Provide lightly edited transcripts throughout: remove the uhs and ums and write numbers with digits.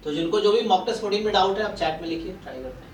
तो जिनको जो भी मॉक टेस्ट 14 में डाउट है आप चैट में लिखिए, ट्राई करते हैं।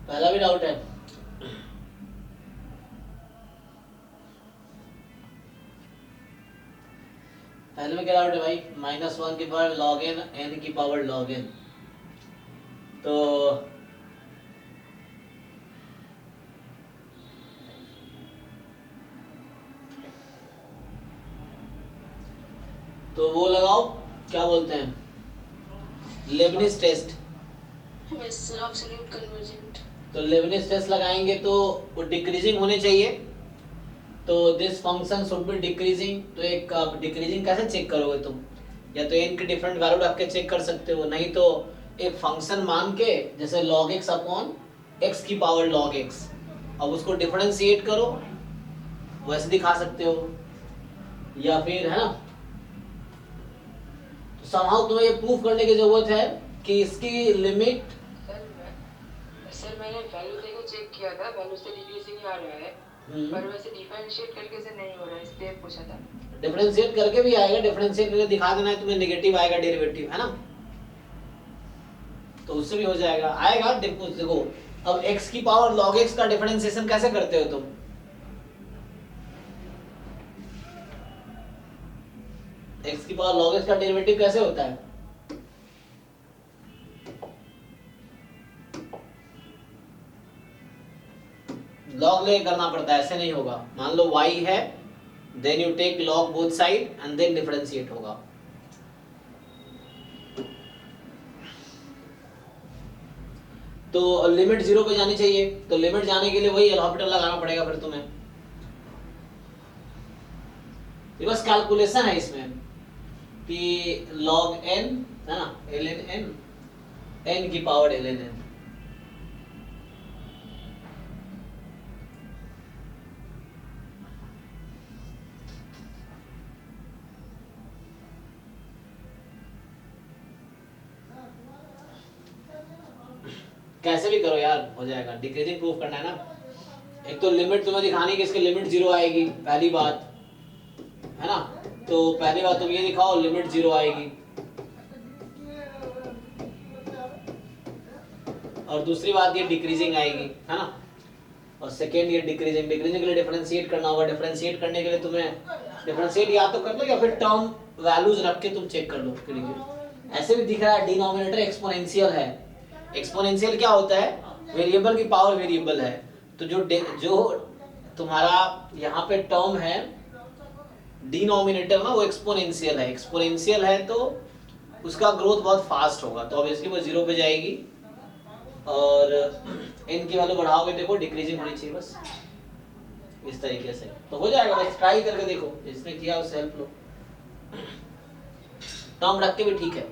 पहला भी डाउट है। पहले में क्या डाउट है भाई? -1 की पावर log n, n की पावर log n। तो वो लगाओ, क्या बोलते हैं, Leibniz test. Yes sir, absolute convergent. तो लेबनिज टेस्ट लगाएंगे तो वो डिक्रीजिंग होने चाहिए, तो this function should be decreasing. तो एक डिक्रीजिंग कैसे चेक करोगे तुम? या तो n की डिफरेंट वैल्यू रख के चेक कर सकते हो, नहीं तो एक फंक्शन मान के जैसे log x अपॉन x की पावर log x, अब उसको डिफरेंशिएट करो, वैसे दिखा सकते हो। या फिर है ना, तो somehow तुम्हें ये प्रूफ करने की जरूरत है कि इसकी लिमिट। सर मैंने वैल्यू देखो चेक किया था, वैल्यू से डिक्रीजिंग ही आ रहा है, पर वैसे डिफरेंशिएट करके से नहीं हो रहा है, इसलिए पूछा था। डिफरेंशिएट करके भी आएगा, डिफरेंशिएट करके दिखा देना है तुम्हें, नेगेटिव आएगा डेरिवेटिव, है ना, तो उससे भी हो जाएगा, आएगा। देखो अब x की पावर log x का डिफरेंशिएशन कैसे करते हो तुम? x की पावर log x का डेरिवेटिव कैसे होता है? log ले करना पड़ता है, ऐसे नहीं होगा। मान लो y है, then you take log both side and then differentiate होगा। तो लिमिट 0 पे जानी चाहिए, तो लिमिट जाने के लिए वही एल हॉस्पिटल लगाना पड़ेगा फिर तुम्हें। ये बस कैलकुलेशन है इसमें कि log n है ना, ln n, n की पावर ln n। कैसे भी करो यार, हो जाएगा। डिक्रीजिंग प्रूफ करना है ना, एक तो लिमिट तुम्हें दिखानी कि इसकी लिमिट 0 आएगी, पहली बात है ना। तो पहली बात तुम ये दिखाओ लिमिट 0 आएगी, और दूसरी बात ये डिक्रीजिंग आएगी, है ना। और सेकेंड ये डिक्रीजिंग के लिए डिफरेंशिएट करना होगा। डिफरेंशिएट करने के लिए तुम्हें डिफरेंशिएट या तो कर लो या फिर टर्म वैल्यूज रख के तुम चेक कर लो। ऐसे भी दिख रहा है डिनोमिनेटर एक्सपोनेंशियल है। एक्सपोनेंशियल क्या होता है? वेरिएबल की पावर वेरिएबल है। तो जो तुम्हारा यहाँ पे टर्म है डिनोमिनेटर ना, वो एक्सपोनेंशियल है। एक्सपोनेंशियल है तो उसका ग्रोथ बहुत फास्ट होगा, तो ऑब्वियसली वो 0 पे जाएगी। और n की वैल्यू बढ़ाओगे, देखो डिक्रीजिंग होनी चाहिए बस इस तरीके से, तो हो जाएगा। बस ट्राई करके देखो, जिसने किया उससे हेल्प लो, टर्म रख के भी ठीक है।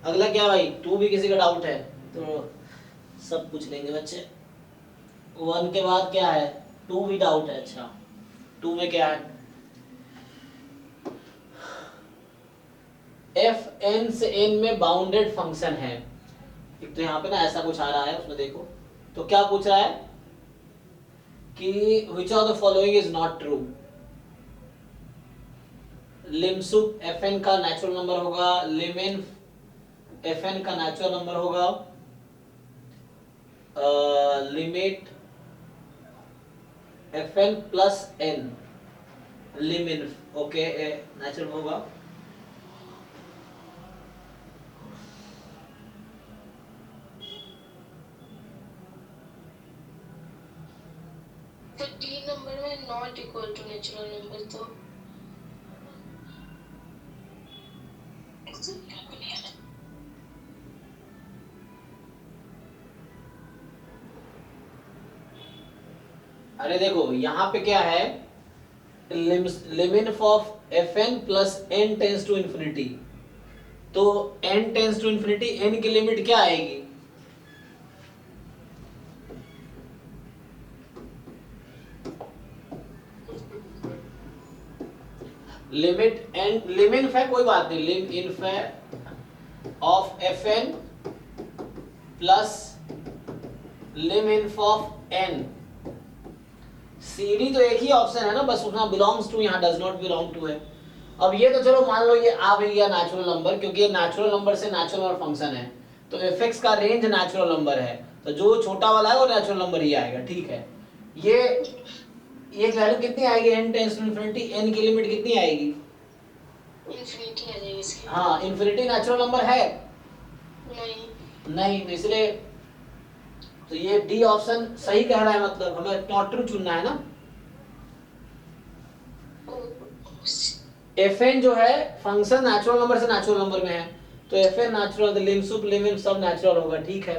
अगला क्या भाई, 2 भी किसी का डाउट है तो सब पूछ लेंगे बच्चे। 1 के बाद क्या है? 2 भी डाउट है। अच्छा 2 में क्या है? एफ एन से एन में बाउंडेड फंक्शन है। एक तो यहाँ पे ना ऐसा कुछ आ रहा है, उसमें देखो तो क्या पूछ रहा है कि which of the following is not true। Lim sup F N का नेचुरल नंबर होगा, लिमिन एफ एन का नेचुरल नंबर होगा, limit F N plus N lim inf, okay, natural होगा। तो डी नंबर में not equal to natural number तो अरे देखो यहाँ पे क्या है, limit of F N plus N tends to infinity, तो N tends to infinity, N की लिमिट क्या आएगी? लिमिट एन, लिमिट है कोई बात नहीं, लिम inf of F N plus lim inf of n, C D तो एक ही ऑप्शन है ना, बस उसमें बिलोंग्स टू, यहाँ डज नॉट बिलोंग टू है। अब ये तो चलो मान लो ये आ भी गया नेचुरल नंबर, क्योंकि ये नेचुरल नंबर से नेचुरल नंबर फंक्शन है, तो एफ एक्स का रेंज नेचुरल नंबर है, तो जो छोटा वाला है वो नेचुरल नंबर ही आएगा, ठीक है। ये वैल्यू कितनी आएगी, n tends to infinity, n की लिमिट कितनी आएगी? इंफिनिटी आ जाएगी इसकी। हाँ, इंफिनिटी नेचुरल नंबर है नहीं, तो इसलिए तो ये डी ऑप्शन सही कह रहा है, मतलब हमें नॉट ट्रू चुनना है ना। एफ एन जो है फंक्शन नेचुरल नंबर से नेचुरल नंबर में है, तो एफ एन नेचुरल, लिम सुप लिमिट सब नेचुरल होगा, ठीक है।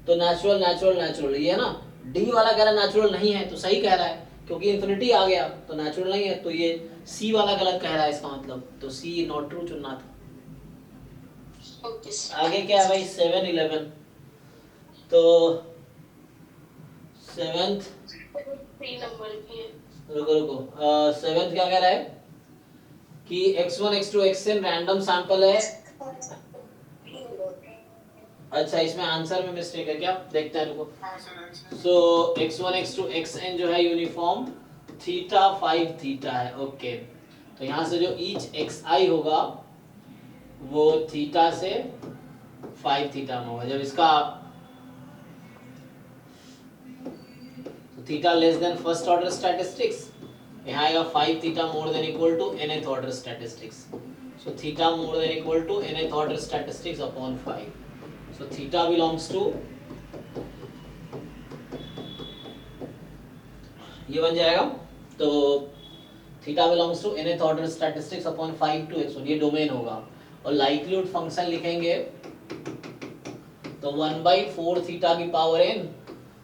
तो नेचुरल नेचुरल नेचुरल ये है ना, डी वाला कह रहा है नेचुरल नहीं है, तो सही कह रहा है, क्योंकि इंफिनिटी आ गया तो नेचुरल नहीं है, तो ये सी वाला गलत कह रहा है इसका मतलब, तो सी नॉट ट्रू चुनना था। आगे क्या है भाई, 7-11, तो सेवेंथ नंबर भी है। रुको सेवेंथ क्या कह रहा है कि x1 x2 xn random sample है। अच्छा, इसमें आंसर में मिस्टेक है क्या, देखते हैं रुको। सो x1 x2 xn जो है यूनिफॉर्म थीटा 5 थीटा है, ओके। तो यहाँ से जो ईच xi होगा वो थीटा से 5 थीटा में होगा, जब इसका theta less than first order statistics, यहाँ आएगा 5 theta more than equal to nth order statistics, so theta more than equal to nth order statistics upon 5, so theta belongs to, ये बन जाएगा, तो theta belongs to nth order statistics upon 5 to x1, ये domain होगा, और likelihood function लिखेंगे तो 1/4 theta की power n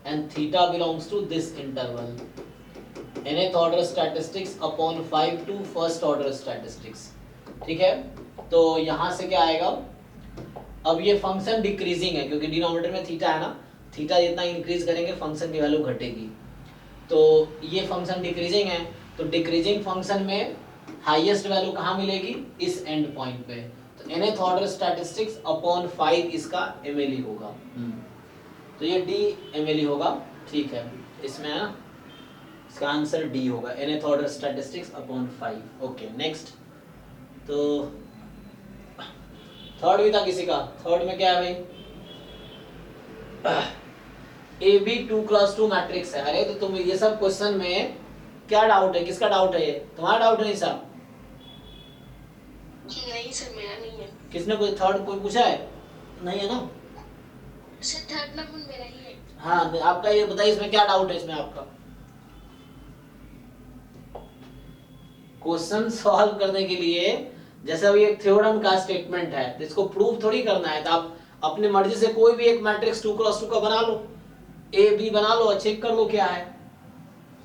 and theta belongs to this interval, nth order statistics upon 5 to first order statistics, ठीक है। तो यहाँ से क्या आएगा, अब ये फंक्शन डिक्रीजिंग है क्योंकि डिनोमिनेटर में थीटा है ना, थीटा जितना इंक्रीज करेंगे फंक्शन की वैल्यू घटेगी, तो ये फंक्शन डिक्रीजिंग है, तो डिक्रीजिंग फंक्शन में हाईएस्ट वैल्यू कहाँ मिलेगी, इस एंड पॉइंट पे, तो nth ऑर्डर स्टैटिस्टिक्स अपॉन 5 इसका mle होगा, तो ये डी mle होगा, ठीक है। इसमें है ना, इसका आंसर डी होगा, nth order statistics upon 5, okay. Next, तो थर्ड भी था किसी का, थर्ड में क्या है भाई, ए बी 2x2 मैट्रिक्स है। अरे तो तुम ये सब क्वेश्चन में क्या डाउट है, किसका डाउट है, ये तुम्हारा डाउट नहीं सर? नहीं सर, मेरा नहीं है। किसने कोई थर्ड कोई पूछा है? नहीं है ना सर, थर्ड नंबर मेरा ही है। हाँ, आपका ये बताइए इसमें क्या डाउट है, इसमें आपका क्वेश्चन सॉल्व करने के लिए, जैसे अभी एक थ्योरम का स्टेटमेंट है, तो इसको प्रूव थोड़ी करना है, तो आप अपनी मर्जी से कोई भी एक मैट्रिक्स 2x2 का बना लो, ए बी बना लो और चेक कर लो क्या है।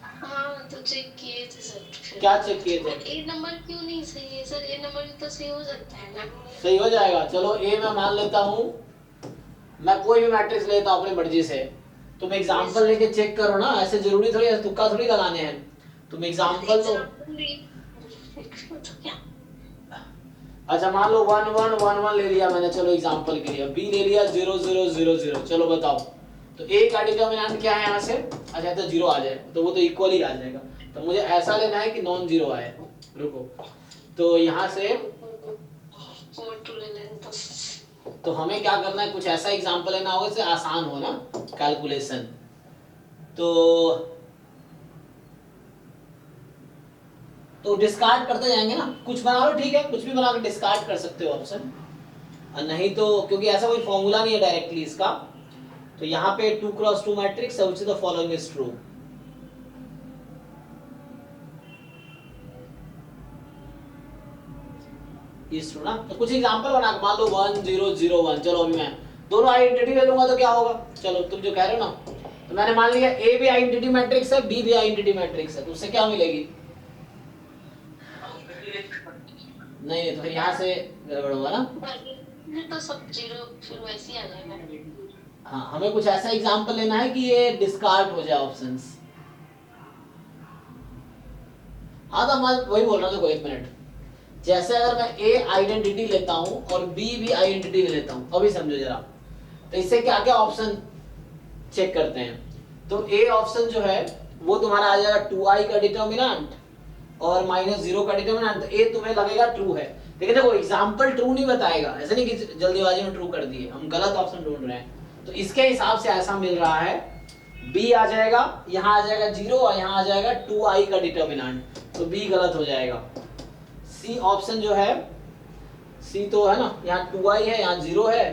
हाँ, तो चेक किए थे सर। क्या चेक किए थे? ए नंबर क्यों नहीं सही है सर, ए नंबर तो सही हो सकता है ना। सही हो जाएगा, चलो ए मैं मान लेता हूँ, मैं कोई भी मैट्रिक्स लेता हूँ अपनी मर्जी से, तुम एग्जांपल लेके चेक करो ना, ऐसे जरूरी थोड़ी है तुक्का थोड़ी लगाने हैं, तुम एग्जांपल तो अच्छा मान लो 1 1 1 1 ले लिया मैंने, चलो एग्जांपल के लिए, बी ले लिया 0 0 0 0, चलो बताओ, तो ए का डिटरमिनेंट क्या है यहाँ से, अच्छा तो 0 आ जाए, तो वो तो इक्वल ही आ जाएगा, तो मुझे ऐसा लेना है कि नॉन जीरो आए, रुको, तो यहाँ से तो हमें क्या करना है, कुछ ऐसा एग्जांपल लेना होगा जिससे आसान हो ना कैलकुलेशन, तो तो डिस्कार्ड करते जाएंगे ना, कुछ बना लो ठीक है, कुछ भी बना के डिस्कार्ड कर सकते हो ऑप्शन, और नहीं तो क्योंकि ऐसा कोई फॉर्मूला नहीं है डायरेक्टली इसका, तो यहाँ पे 2x2 मैट्रिक्स है, which the following is true. Is true ना, तो कुछ एग्जांपल बना के मान लो 1 0 0 1, चलो अभी मैं दोनों आइडेंटिटी ले लूंगा तो क्या होगा, चलो तुम जो कह रहे हो ना, तो मैंने मान लिया ए भी आइडेंटिटी मैट्रिक्स है, बी भी आइडेंटिटी मैट्रिक्स है, तो उससे क्या मिलेगी, नहीं तो फिर यहाँ से गड़बड़ होगा ना, तो सब जीरो फिर वैसे ही आ जाएगा। हाँ हमें कुछ ऐसा एग्जांपल लेना है कि ये डिस्कार्ड हो जाए ऑप्शंस। हाँ तो मैं वही बोल रहा हूँ, देखो एक मिनट, जैसे अगर मैं ए आइडेंटिटी लेता हूँ और बी भी आइडेंटिटी लेता हूँ, अभी समझो जरा, तो इससे क्या क्या ऑप्शन चेक करते हैं, तो ए ऑप्शन जो है वो तुम्हारा आ जाएगा 2i का डिटर्मिनेंट और -0 का डिटर्मिनेंट, तो ए तुम्हें लगेगा ट्रू है, लेकिन देखो एग्जांपल ट्रू नहीं बताएगा, ऐसा नहीं कि जल्दीबाजी में ट्रू कर दिए, हम गलत ऑप्शन ढूंढ रहे हैं, तो इसके हिसाब से ऐसा मिल रहा है, बी आ जाएगा, यहाँ आ जाएगा 0 और यहाँ आ जाएगा 2i का डिटर्मिनेंट, तो बी गलत हो जाएगा। सी ऑप्शन जो है, सी तो है ना, यहाँ 2i है यहाँ 0 है,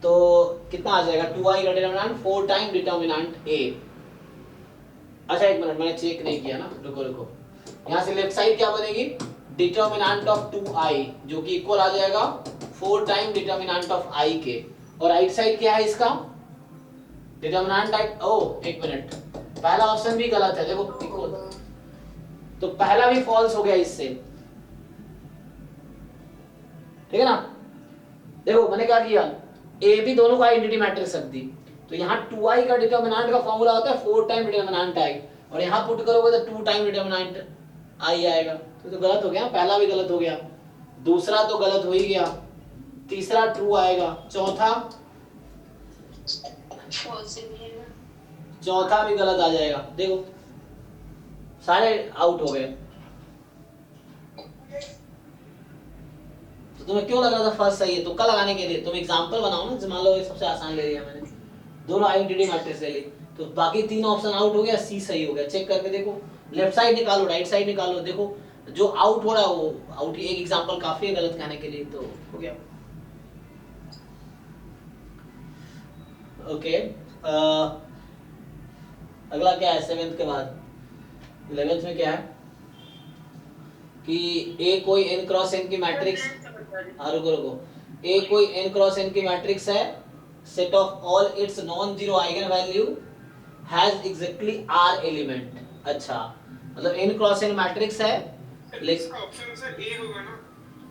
तो कितना आ जाएगा 2i का डिटर्मिनेंट 4 टाइम डिटर्मिनेंट a। अच्छा एक मिनट मैंने चेक नहीं किया ना, रुको रुको, यहाँ से लेफ्ट साइड क्या बनेगी, डिटर्मिनेंट ऑफ 2i जो कि इक्वल आ जाएगा 4 टाइम डिटर्मिनेंट ऑफ i के, और राइट साइड क्या है इसका डिटर्मिनेंट टाइप, ओ एक मिनट, पहला ऑप्शन भी गलत है, देखो इक्वल, तो पहला भी फॉल्स हो गया इससे, ठीक है ना, देखो मैंने क्या किया, ए बी दोनों का आइडेंटिटी मैट्रिक्स रख दी, तो यहाँ 2i का डिटर्मिनेंट का फॉर्मूला होता है 4 टाइम डिटर्मिनेंट i, और यहाँ पुट करोगे तो 2 टाइम डिटर्मिनेंट i आएगा, तो गलत हो गया, पहला भी गलत हो गया, दूसरा तो गलत हो ही गया, तीसरा ट्रू आएगा, चौथा चौथा भी गलत आ जाएगा, देखो सारे आउट हो गए। तो तुम्हें क्यों लग रहा था फर्स्ट सही है, तुक्का लगाने के लिए, तुम एग्जांपल बनाओ ना, मान लो ये सबसे आसान ले लिया मैंने, दोनों आइडेंटिटी मैट्रिक्स ले ली, तो बाकी तीन ऑप्शन आउट हो गया, सी सही हो गया, चेक करके देखो, लेफ्ट साइड निकालो राइट साइड निकालो, देखो जो आउट हो रहा है वो आउट, एक एग्जांपल काफी है गलत कहने के लिए, तो हो गया। ओके अगला क्या है 7th के बाद, 11th में क्या है कि ए कोई n क्रॉस n की मैट्रिक्स, रुको रुको, ए कोई n क्रॉस n की मैट्रिक्स है, set of all it's non zero eigen value has exactly r element, अच्छा मतलब n क्रॉस n मैट्रिक्स है, लेकिन ऑप्शन से ए होगा ना,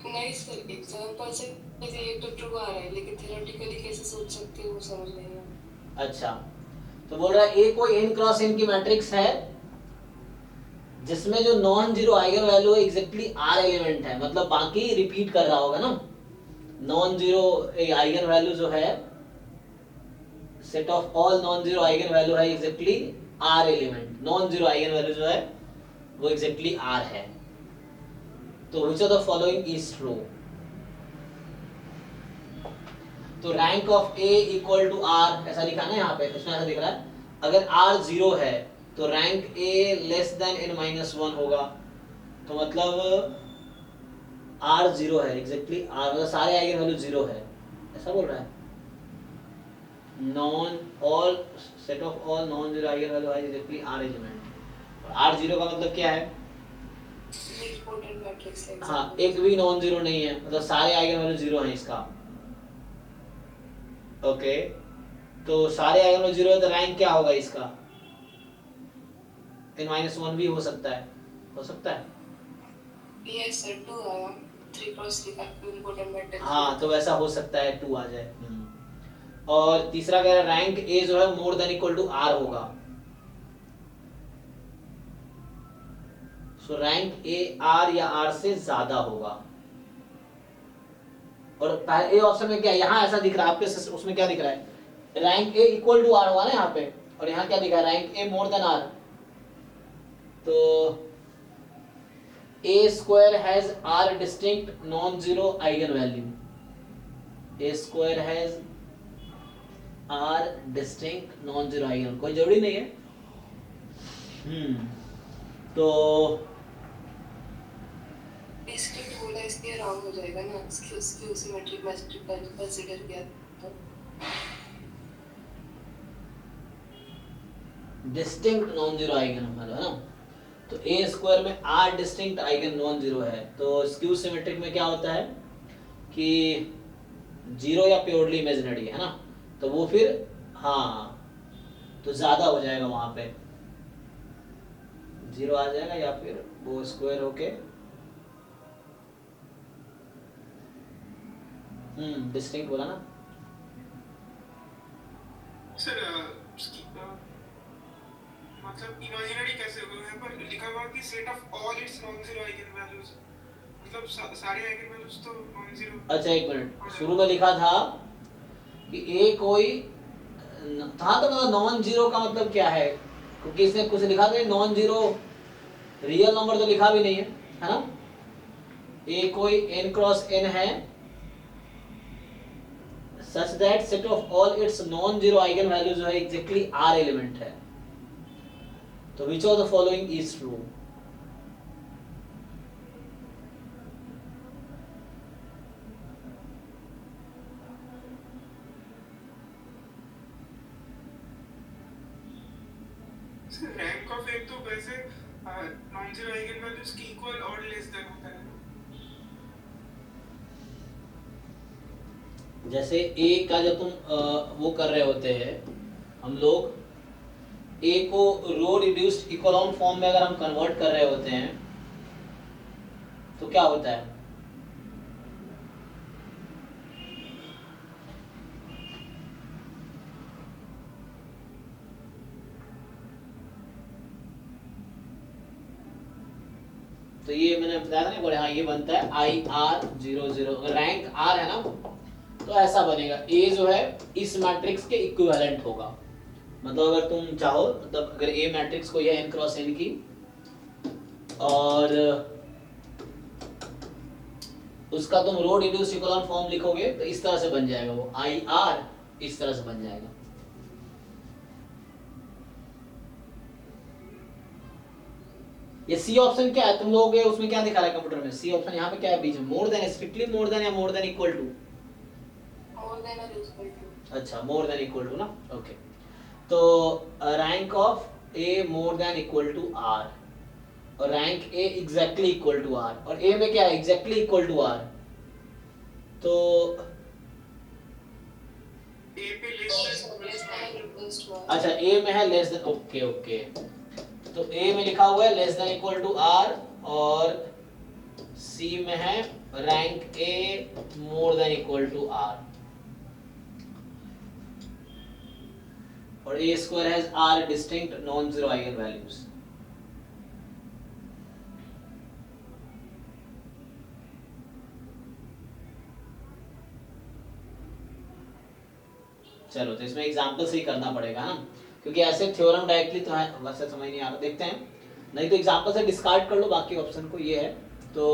नहीं सर एग्जांपल से ये तो ट्रू आ रहा है, लेकिन थ्योरेटिकली कैसे सोच सकते हो वो समझ नहीं आ रहा। अच्छा तो बोल रहा है ए कोई n क्रॉस n की मैट्रिक्स है जिसमें जो नॉन जीरो आइगन वैल्यू है एग्जैक्टली r एलिमेंट है, मतलब बाकी रिपीट कर रहा होगा ना, नॉन जीरो आइगन वैल्यू जो है, set of all non zero eigen value है exactly r element, non zero eigen value जो है वो एग्जैक्टली r है, तो which of the following is true, तो rank of a equal to r ऐसा लिखा है ना यहाँ पे, इसमें ऐसा दिख रहा है, अगर r 0 है तो rank a less than n-1 होगा, तो मतलब r 0 है एग्जैक्टली r, मतलब सारे आइगन वैल्यू 0 है, ऐसा बोल रहा है, non all set of all non zero eigen value है एग्जैक्टली r एलिमेंट, r 0 का मतलब क्या है, इंपॉर्टेंट मैट्रिक्स है, हाँ एक भी नॉन जीरो नहीं है, मतलब सारे आइगन वैल्यू 0 हैं इसका, ओके तो सारे आइगन वैल्यू 0 है, तो रैंक क्या होगा इसका, n-1 भी हो सकता है, हो सकता है, यस सर 2 आया 3 क्रॉस लिखा इंपॉर्टेंट मैट्रिक्स, हाँ तो वैसा हो सकता है 2 आ जाए, और तीसरा कह रहा है रैंक ए जो है more than equal to r होगा, सो रैंक ए r या r से ज्यादा होगा, और पहले ऑप्शन में क्या, यहाँ ऐसा दिख रहा है आपके, उसमें क्या दिख रहा है, rank A equal to r होगा ना यहाँ पे, और यहाँ क्या दिखा है rank A more then r, तो a square has r distinct non-zero eigen value, a square has r distinct non-zero eigen, कोई जरूरी नहीं है, तो डिस्टिंक्ट बोला इसलिए रॉन्ग हो जाएगा ना, स्क्यू सिमेट्रिक मैट्रिक्स कंसीडर किया तो। Distinct non zero eigen number है ना, तो ए स्क्वायर में r distinct eigen non zero है, तो स्क्यू सिमेट्रिक में क्या होता है कि जीरो या प्योरली इमेजिनरी है ना, तो वो फिर हाँ तो ज्यादा हो जाएगा, वहां पे जीरो आ जाएगा या फिर वो स्क्वायर होके डिस्टिंक्ट बोला ना सर। मतलब इमेजिनरी कैसे होगा? यहाँ पर लिखा हुआ कि set of all it's non zero eigen values, मतलब सारे आइगन वैल्यूज तो नॉन जीरो। अच्छा एक मिनट, शुरू में लिखा था कि ए कोई था, तो मतलब नॉन जीरो का मतलब क्या है, क्योंकि इसने कुछ लिखा था नॉन जीरो रियल नंबर तो लिखा भी नहीं है ना, ए कोई n क्रॉस n है such that set of all its non-zero eigenvalues जो है exactly r element है, तो which of the following is true? Rank of एक तो वैसे नॉन जीरो आइगन वैल्यूज की इक्वल और लेस देन होता है। जैसे a का जब तुम वो कर रहे होते हैं हम लोग a को रो रिड्यूस्ड इकोलॉन फॉर्म में अगर हम कन्वर्ट कर रहे होते हैं तो क्या होता है, तो ये मैंने बताया था ना बड़े, हाँ ये बनता है आई आर 0 0, रैंक आर है ना, तो ऐसा बनेगा ए जो है इस मैट्रिक्स के इक्विवेलेंट होगा, मतलब अगर तुम चाहो, मतलब अगर ए मैट्रिक्स को यह n क्रॉस n की और उसका तुम रो रिड्यूस्ड इकोलॉन फॉर्म लिखोगे तो इस तरह से बन जाएगा, वो आई आर इस तरह से बन जाएगा। ये सी ऑप्शन क्या है, तुम लोगों के उसमें क्या दिखा रहा है कंप्यूटर में, सी ऑप्शन यहाँ पे क्या है बीच में, more than, strictly more than या more than equal to? More than और इक्वल टू। अच्छा मोर देन इक्वल टू ना, ओके। तो rank of A more than equal to R और rank A exactly equal to R, और A में क्या है एग्जैक्टली इक्वल टू आर, तो ए पे लेस देन, अच्छा ए में है लेस देन, ओके ओके, तो ए में लिखा हुआ है less than equal to R और सी में है rank A more than equal to R, और A square has R distinct non zero eigenvalues. चलो तो इसमें एग्जांपल से ही करना पड़ेगा ना, क्योंकि ऐसे थ्योरम डायरेक्टली तो है वैसे समझ नहीं आ रहा, देखते हैं, नहीं तो एग्जांपल से डिस्कार्ड कर लो बाकी ऑप्शन को, ये है तो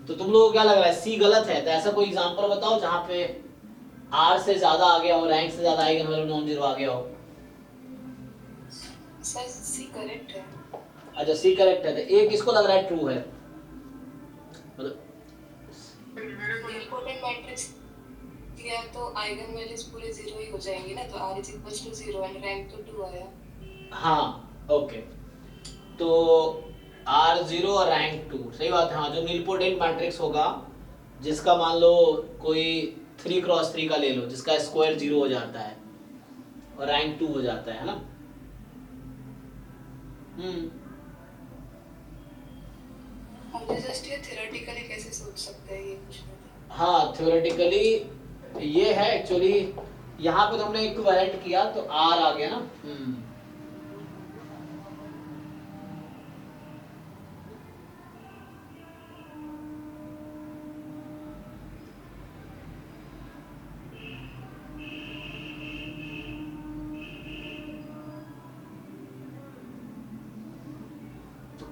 तो तुम लोगों को क्या लग रहा है सी गलत है, तो ऐसा कोई एग्जांपल बताओ जहां पे आर से ज्यादा आ गया हो, रैंक से ज्यादा आइगन वैल्यू नॉन जीरो आ गया हो। सर सी करेक्ट है। अच्छा सी करेक्ट है, तो ए किसको लग रहा है ट्रू है, मतलब मेरे को इम्पोर्टेंट मैट्रिक्स किया तो आइगन वैल्यूज पूरे जीरो ही हो जाएंगी ना, तो r is equal to 0 and rank तो 2 आया। हाँ ओके, तो आर जीरो और रैंक टू, सही बात है, हाँ जो नीलपोटेंट मैट्रिक्स होगा जिसका मान लो कोई 3 क्रॉस 3 का ले लो, जिसका स्क्वायर 0 हो जाता है और रैंक 2 हो जाता है ना। मुझे जस्ट ये थ्योरेटिकली कैसे सोच सकते हैं ये पूछना था। हाँ थ्योरेटिकली ये है एक्चुअली, यहाँ पे तो हमने इक्विवेलेंट किया तो आर आ गया ना।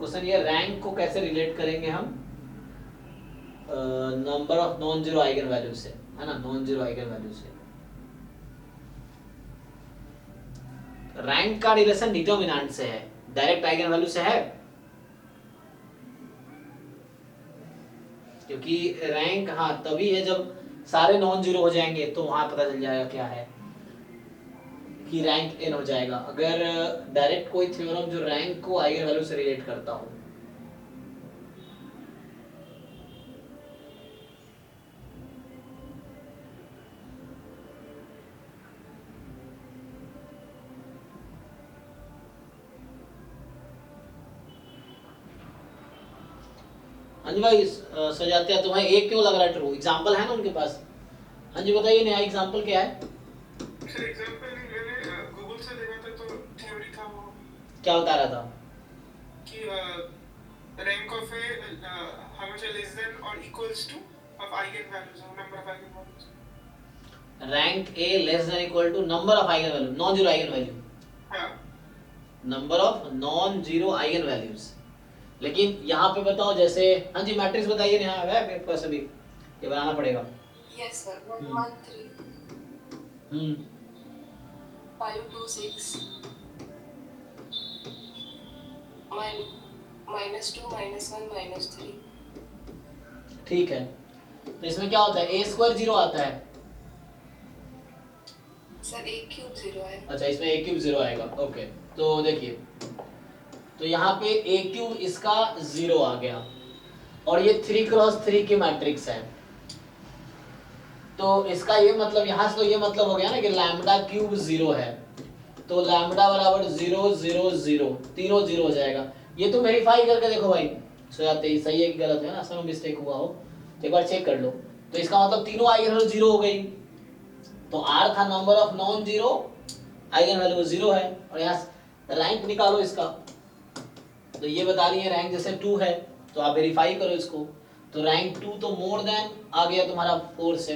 क्वेश्चन ये रैंक को कैसे रिलेट करेंगे हम number of non zero eigen value से, है ना, नॉन जीरो आइगन वैल्यू से। रैंक का रिलेशन डिटर्मिनेंट से है, डायरेक्ट आइगन वैल्यू से है, क्योंकि रैंक हाँ तभी है जब सारे नॉन जीरो हो जाएंगे तो वहां पता चल जाएगा क्या है कि रैंक n हो जाएगा। अगर डायरेक्ट कोई थ्योरम जो रैंक को आइगन वैल्यू से रिलेट करता हो, हाँ जी भाई सजाते हैं। तुम्हें एक क्यों लग रहा है ट्रू? एग्जांपल है ना उनके पास? हाँ जी बताइए, नया एग्जांपल क्या है? सर एग्जांपल नहीं, मैंने गूगल से देखा था तो थ्योरी था वो, क्या बता रहा था कि रैंक ऑफ ए हमेशा लेस देन और equals to of eigenvalues, number of eigenvalues. Rank A less than equal to number of eigenvalue, non zero eigen value, हाँ number of non zero eigenvalues. लेकिन यहाँ पे बताओ जैसे, हाँ जी matrix बताइए, यहाँ है मेरे पास अभी, ये बनाना पड़ेगा। Yes, sir. 1, 1, 3, हम्म 5, 2, 6. -2, -1, -3. ठीक है, तो इसमें क्या होता है, ए स्क्वायर जीरो आता है। सर a क्यूब 0 है। अच्छा इसमें ए क्यूब जीरो आएगा, ओके। तो देखिए, तो यहाँ पे ए क्यूब इसका जीरो आ गया, और ये 3x3 की मैट्रिक्स है, तो इसका ये मतलब यहाँ से तो ये मतलब हो गया ना कि लैम्बडा क्यूब जीरो है, तो लैम्बडा बराबर 0 0 0, तीनों जीरो हो जाएगा। ये तो वेरीफाई करके देखो भाई, सो जाते ही सही है कि गलत है ना, असल में मिस्टेक हुआ हो तो एक बार चेक कर लो। तो इसका मतलब तीनों आइगन वैल्यू जीरो हो गई, तो आर था number of non zero eigen value zero है, और यहाँ रैंक निकालो इसका, तो ये बता रही है रैंक जैसे 2 है, तो आप वेरीफाई करो इसको, तो रैंक 2 तो मोर देन आ गया तुम्हारा 4 से,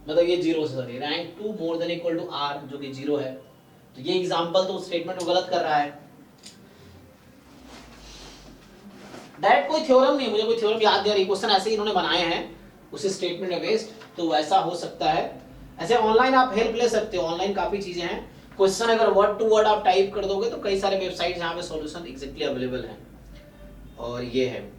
मतलब ये जीरो से, sorry rank 2 more than equal to R जो कि जीरो है। तो ये एग्जांपल तो स्टेटमेंट को गलत कर रहा है। डायरेक्ट कोई थ्योरम नहीं, मुझे कोई थ्योरम याद नहीं आ रही, क्वेश्चन ऐसे ही इन्होंने बनाए हैं उसी स्टेटमेंट में बेस्ड, तो वैसा हो सकता है। ऐसे ऑनलाइन आप हेल्प ले सकते हो, ऑनलाइन काफी चीजें हैं, क्वेश्चन अगर वर्ड टू वर्ड आप टाइप कर दोगे तो कई सारे वेबसाइट जहाँ पे सॉल्यूशन एग्जैक्टली अवेलेबल है, और ये है।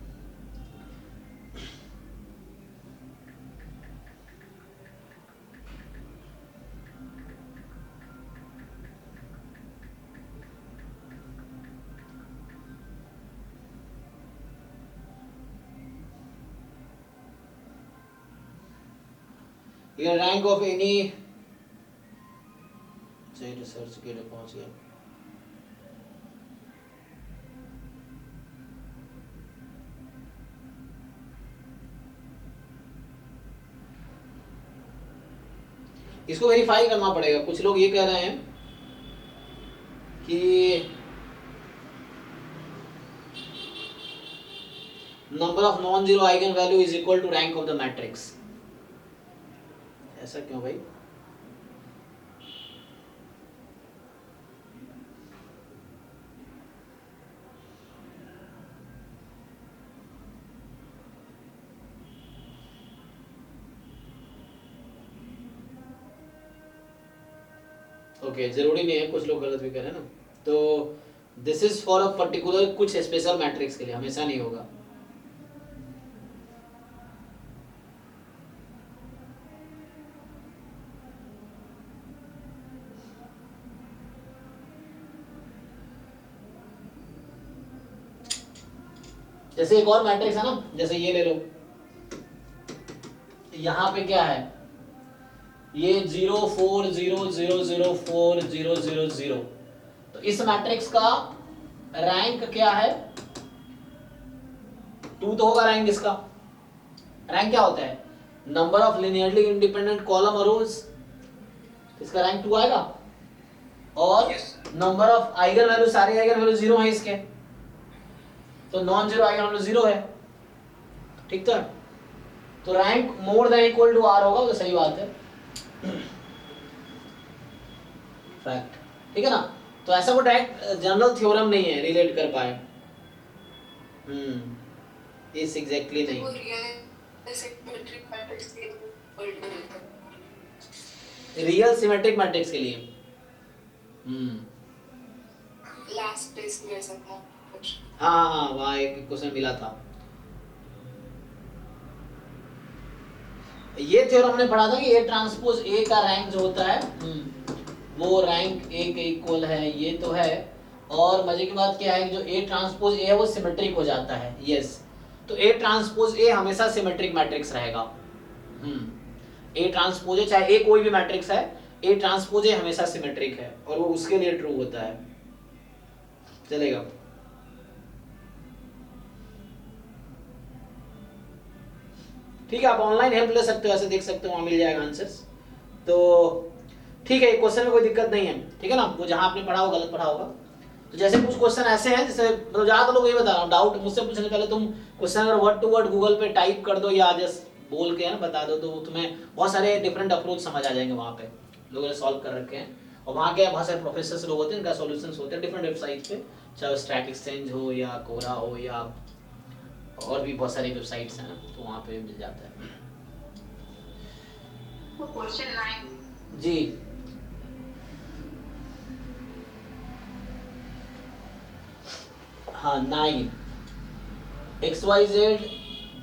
ये रैंक ऑफ एनी, सही रिसर्च के लिए पहुंच गया। इसको वेरीफाई करना पड़ेगा। कुछ लोग ये कह रहे हैं कि number of non zero eigen value is equal to rank of the matrix. ऐसा क्यों भाई? ओके जरूरी नहीं है, कुछ लोग गलत भी कर रहे हैं ना, तो this is for a particular कुछ स्पेशल मैट्रिक्स के लिए, हमेशा नहीं होगा। जैसे एक और मैट्रिक्स है ना, जैसे ये ले लो, यहाँ पे क्या है, ये 0 4 0 0 0 4 0 0 0, तो इस मैट्रिक्स का रैंक क्या है? 2 तो होगा रैंक इसका। रैंक क्या होता है? Number of linearly independent column और रोज, इसका रैंक 2 आएगा, और नंबर ऑफ आइगन वैल्यू, सारे आइगन वैल्यू 0 है इसके, तो नॉन जीरो आइगन वैल्यू 0 है, ठीक था? तो rank more than equal to R होगा, तो सही बात है, फैक्ट, ठीक है ना? तो ऐसा कोई डायरेक्ट जनरल थ्योरम नहीं है रिलेट कर पाए, इस एग्जैक्टली नहीं, वो रियल सिमेट्रिक मैट्रिक्स के इक्वल टू होता है। रियल सिमेट्रिक मैट्रिक्स के लिए। लास्ट टेस्ट में ऐसा था कुछ। हाँ वहाँ एक क्वेश्चन मिला था। ये थ्योरम हमने पढ़ा था कि ए ट्रांसपोज ए का रैंक जो होता है वो रैंक ए के इक्वल है, ये तो है। और मजे की बात क्या है कि जो ए ट्रांसपोज ए है वो सिमेट्रिक हो जाता है। यस, तो ए ट्रांसपोज ए हमेशा सिमेट्रिक मैट्रिक्स रहेगा। ए ट्रांसपोज ए, चाहे ए कोई भी मैट्रिक्स है, ए ट्रांसपोज ए हमेशा सिमेट्रिक है और वो उसके लिए ट्रू होता है। चलेगा। ठीक है, आप ऑनलाइन हेल्प ले सकते हो, ऐसे देख सकते हो, वहां मिल जाएगा आंसर्स। तो ठीक है, क्वेश्चन में कोई दिक्कत नहीं है, ठीक है ना। वो जहां आपने पढ़ा होगा गलत पढ़ा होगा। तो जैसे कुछ क्वेश्चन ऐसे हैं, जैसे मतलब ज्यादा लोग ये बता रहा हूँ, डाउट मुझसे पूछने पहले तुम क्वेश्चन अगर वर्ड टू वर्ड गूगल पे टाइप कर दो या जस्ट बोल के ना बता दो, तो तुम्हें बहुत सारे डिफरेंट अप्रोच समझ आ जाएंगे। वहाँ पे लोगों ने सॉल्व कर रखे हैं और वहाँ के बहुत सारे प्रोफेसर लोग होते हैं, इनका सॉल्यूशंस होते हैं डिफरेंट वेबसाइट पे, चाहे स्टैटिक एक्सचेंज हो या कोरा हो या और भी बहुत सारी वेबसाइट्स हैं ना, तो वहाँ पे मिल जाता है। क्वेश्चन 9 जी हाँ 9 XYZ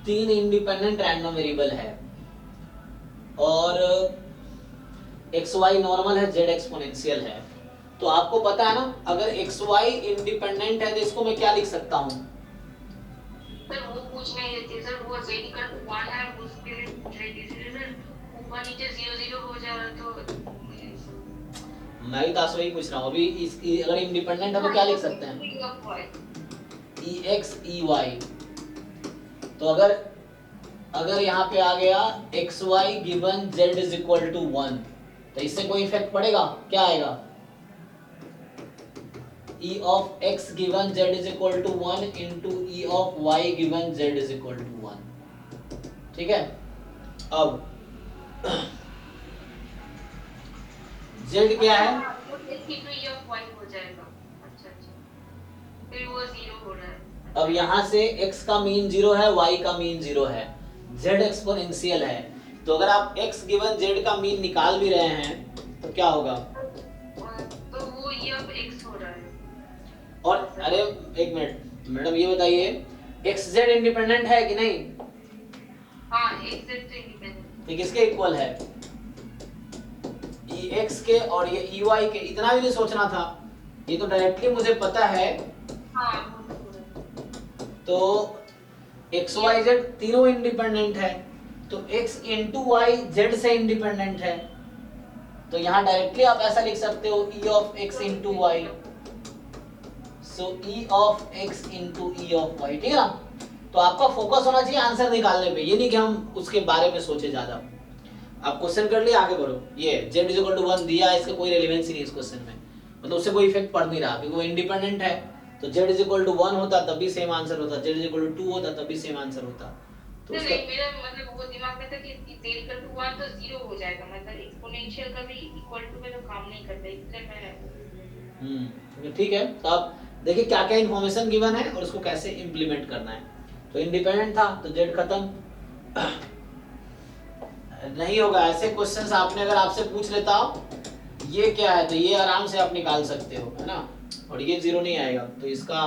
3 इंडिपेंडेंट रैंडम वेरिएबल है और XY नॉर्मल है, Z एक्सपोनेंशियल है। तो आपको पता है ना, अगर XY इंडिपेंडेंट है तो इसको मैं क्या लिख सकता हूँ? सर वो पूछने ये थे सर, वो z इक्वल टू 1 है, उसके लिए पूछ रही थी सर। ऊपर नीचे 0 0 हो जा रहा तो मैं भी ताश वही पूछ रहा हूँ। अभी इसकी अगर इंडिपेंडेंट है तो क्या लिख सकते हैं? EX EY। तो अगर यहाँ पे आ गया XY given Z is equal to 1, तो इससे कोई इफेक्ट पड़ेगा? क्या आएगा? E of X given Z is equal to 1 into E of Y given Z is equal to 1। ठीक है, अब Z क्या है? अब यहाँ से x का मीन 0 है, y का मीन 0 है, z एक्सपोनेंशियल है। तो अगर आप x गिवन z का मीन निकाल भी रहे हैं तो क्या होगा? तो वो e of x हो रहा है। और अरे एक मिनट मैडम, ये बताइए xz इंडिपेंडेंट है कि नहीं? हाँ, xz तो इंडिपेंडेंट। ये किसके इक्वल है? ex के और ये ey के। इतना भी नहीं सोचना था, ये तो डायरेक्टली मुझे पता है। हाँ, तो XYZ तीनों इंडिपेंडेंट है, तो x इंटू वाई z से इंडिपेंडेंट है। तो यहाँ डायरेक्टली आप ऐसा लिख सकते हो E of x into Y. So E of x into E of y, ठीक है ना। तो आपका फोकस होना चाहिए आंसर निकालने पे, ये नहीं कि हम उसके बारे में सोचे ज्यादा। आप क्वेश्चन कर लिए, आगे बढ़ो। ये z इज इक्वल टू 1 दिया, इसका कोई रेलेवेंस ही नहीं इस क्वेश्चन में, मतलब उससे कोई इफेक्ट पड़ नहीं रहा क्योंकि वो इंडिपेंडेंट है। तो z इज इक्वल टू 1 होता तब भी सेम आंसर होता, z इज इक्वल टू 2 होता तब भी सेम आंसर होता। तो उसका मेरा मतलब वो दिमाग में था कि z इक्वल टू 1 तो 0 हो जाएगा, मतलब एक्सपोनेंशियल का भी इक्वल टू में तो काम नहीं करता, इसलिए मैं ठीक है। तो आप देखिए क्या क्या इंफॉर्मेशन गिवन है और उसको कैसे इंप्लीमेंट करना है। तो इंडिपेंडेंट था तो z खत्म नहीं होगा। ऐसे क्वेश्चंस आपने अगर आपसे पूछ लेता ये क्या है, तो ये आराम से आप निकाल सकते हो, है ना। और ये 0 नहीं आएगा, तो इसका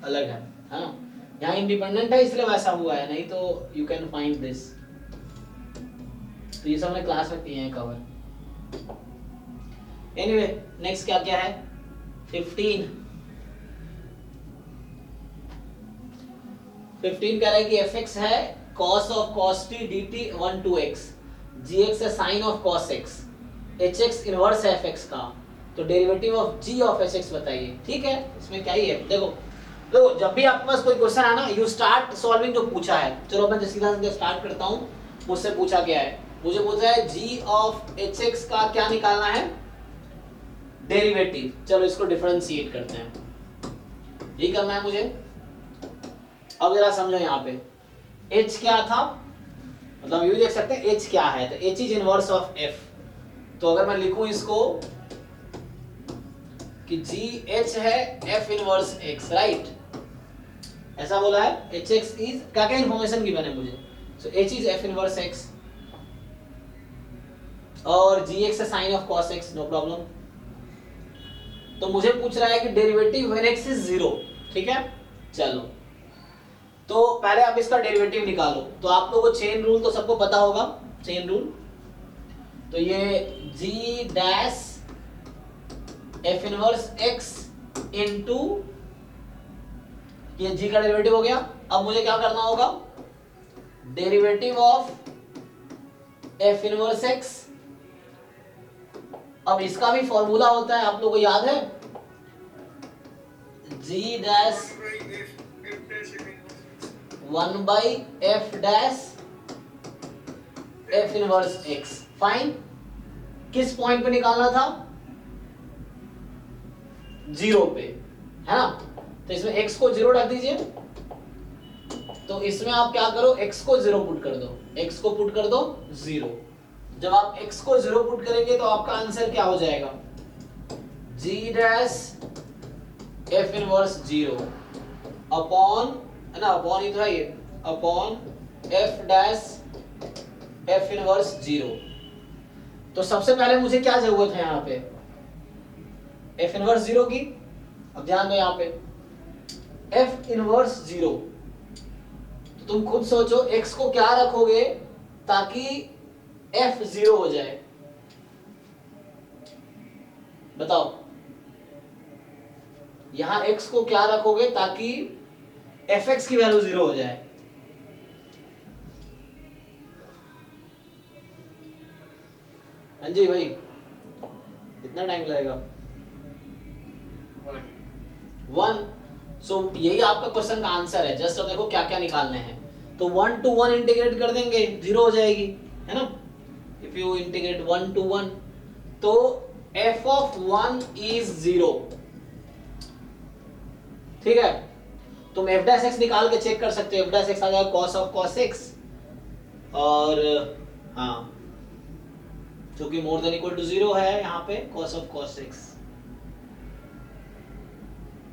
अलग है ना। यहाँ इंडिपेंडेंट है इसलिए वैसा हुआ है, नहीं तो यू कैन फाइंड दिस। तो ये सब हमने क्लास में किए हैं कवर। एनीवे नेक्स्ट क्या क्या है? 15 कह रहा है कि fx है cos of cos t dt 1 to x, gx है sin of cos x, hx inverse है fx का, तो derivative of g of hx बताइए। ठीक है, इसमें क्या ही है, देखो जब भी आपके पास कोई क्वेश्चन है ना, यू स्टार्ट सॉल्विंग जो पूछा है। चलो मैं सीधा सीधा स्टार्ट करता हूँ। मुझसे पूछा गया है, मुझे पूछा है g ऑफ hx का क्या निकालना है? डेरिवेटिव। चलो इसको डिफरेंशिएट करते हैं, यही करना है मुझे। अब जरा समझो यहाँ पे h क्या था, मतलब ये देख सकते हैं h क्या है, तो h is inverse of f। तो अगर मैं लिखूं इसको कि g h है f इनवर्स x, राइट। ऐसा बोला है एच एक्स इज, क्या क्या इन्फॉर्मेशन गिवन है मुझे, so H is F inverse X और जी एक्स है sine of cos X, no problem. तो मुझे पूछ रहा है कि डेरिवेटिव व्हेन एक्स इज 0, ठीक है। चलो तो पहले आप इसका डेरिवेटिव निकालो। तो आप लोगों को चेन रूल तो सबको पता होगा, चेन रूल। तो ये G dash F inverse X into ये जी का डेरिवेटिव हो गया। अब मुझे क्या करना होगा, derivative of F inverse x. अब इसका भी फॉर्मूला होता है, आप लोगों को याद है, G dash 1 by F dash F inverse X. Fine, किस पॉइंट पे निकालना था, 0 पे, है ना। तो इसमें x को 0 रख दीजिए। तो इसमें आप क्या करो, x को 0 पुट कर दो, x को पुट कर दो 0। जब आप x को 0 पुट करेंगे तो आपका आंसर क्या हो जाएगा, g dash f inverse 0 upon, है ना, अपॉन ही तो है ये, upon f dash f inverse 0। तो सबसे पहले मुझे क्या जरूरत है यहाँ पे, f इनवर्स 0 की। अब ध्यान दो यहाँ पे f इनवर्स 0, तो तुम खुद सोचो x को क्या रखोगे ताकि f 0 हो जाए, बताओ। यहां x को क्या रखोगे ताकि fx की वैल्यू 0 हो जाए। हाँ जी भाई, कितना टाइम लगेगा, 1। सो यही आपका क्वेश्चन का आंसर है। जस्ट अब देखो क्या क्या निकालने हैं। तो 1 to 1 इंटीग्रेट कर देंगे, 0 हो जाएगी, है ना। इफ यू इंटीग्रेट 1 to 1 तो f of 1 is 0, ठीक है। तुम f dash x निकाल के चेक कर सकते हो, f dash x आ जाएगा cos of cos x, और हाँ क्योंकि मोर देन इक्वल टू 0 है यहाँ पे cos of cos x,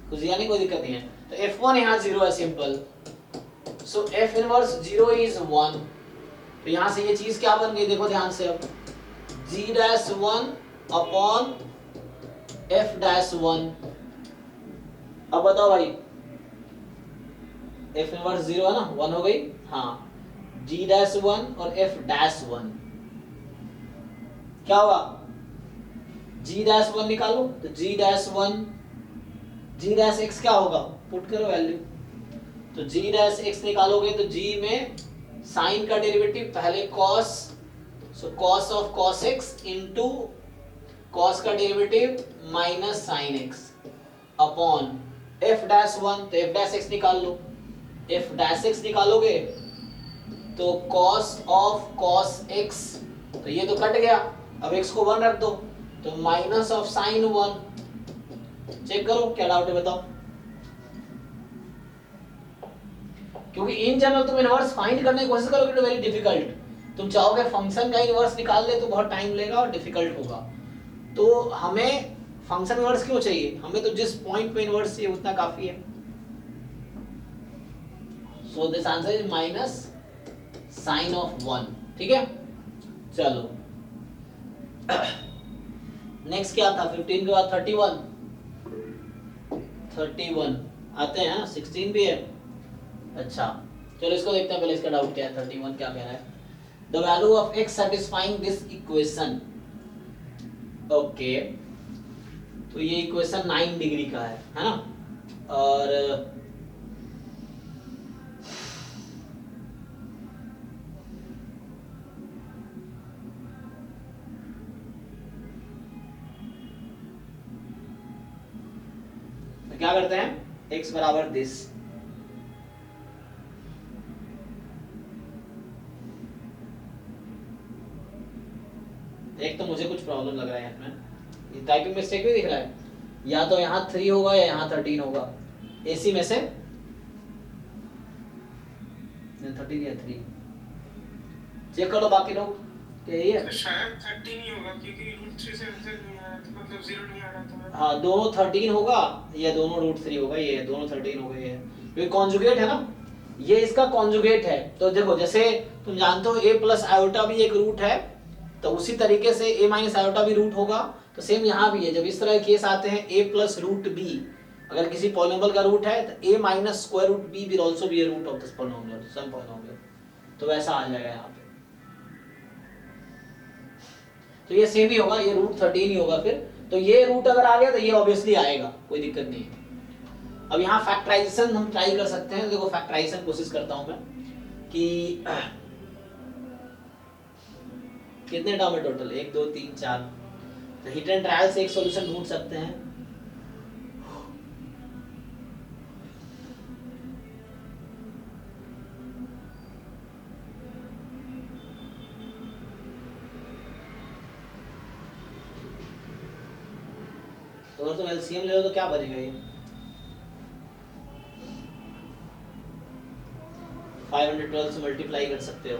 कुछ यानी कोई दिक्कत नहीं है। तो f1 यहाँ 0 है, simple. So f inverse 0 is 1। तो यहाँ से ये चीज क्या बन गई, देखो ध्यान से। अब g dash 1 upon f dash 1। अब बताओ भाई, f इनवर्स 0 है ना, 1 हो गई, हाँ, g डैश 1 और f डैश 1 क्या होगा, g डैश 1 निकालो। तो g dash 1, g dash x क्या होगा, पुट करो वैल्यू। तो g डैश x निकालोगे तो g में साइन का डेरिवेटिव पहले cos, so cos of cos x into cos का derivative minus sin x upon f dash 1। तो f डैश x निकाल लो, f डैश x निकालोगे तो cos ऑफ cos x, तो ये तो कट गया, अब x को 1 रख दो, तो माइनस ऑफ sin 1। चेक करो क्या डाउट है, बताओ। क्योंकि इन जनरल तुम इनवर्स फाइंड करने की कोशिश करोगे तो वेरी डिफिकल्ट। तुम चाहोगे फंक्शन का इनवर्स निकाल ले तो बहुत टाइम लेगा और डिफिकल्ट होगा। तो हमें फंक्शन इनवर्स क्यों चाहिए, हमें तो जिस पॉइंट पे इनवर्स चाहिए उतना काफी है। So this answer is minus sine of 1, ठीक है। चलो नेक्स्ट क्या था, 15 के बाद 31 आते हैं, 16 भी है। अच्छा चलो इसको देखते हैं, पहले इसका डाउट क्या है। 31 क्या कह रहा है, the value of x satisfying this equation. Okay, तो ये इक्वेशन 9 डिग्री का है ना। और क्या करते हैं, x बराबर दिस, एक तो मुझे कुछ प्रॉब्लम लग रहा है इसमें, ये टाइपिंग मिस्टेक भी दिख रहा है। या तो यहाँ 3 होगा या यहाँ 13 होगा, एसी में से 13 या 3 चेक करो बाकी लोग, यही है। तो शायद 13 ही होगा क्योंकि √3 से आंसर नहीं आया, तो मतलब 0 नहीं आ रहा था। हाँ दोनों 13 होगा या दोनों √3 होगा, ये दोनों 13 हो गए हैं। क्योंकि कॉन्जुगेट है ना, ये इसका कॉन्जुगेट है। तो देखो जैसे तुम जानते हो a प्लस आयोटा भी एक रूट है, तो उसी तरीके से a माइनस आयोटा भी रूट होगा। तो सेम यहाँ भी है, जब इस तरह के केस आते हैं a प्लस रूट बी, अगर किसी पॉलिनोमियल का रूट है तो a minus square root B will also be a root of this polynomial, some polynomial. तो वैसा आ जाएगा यहाँ पे। तो ये सेम ही होगा, ये रूट 13 ही होगा फिर। तो ये रूट अगर आ गया तो ये ऑब्वियसली आएगा, कोई दिक्कत नहीं है। अब यहाँ फैक्टराइजेशन हम ट्राई कर सकते हैं। देखो फैक्टराइजेशन कोशिश करता हूं मैं कि कितने टर्म है टोटल, 1 2 3 4। तो हिट एंड ट्रायल से एक सॉल्यूशन ढूंढ सकते हैं। तो अगर तुम एलसीएम ले लो तो क्या बनेगा, ये 512 से मल्टीप्लाई कर सकते हो।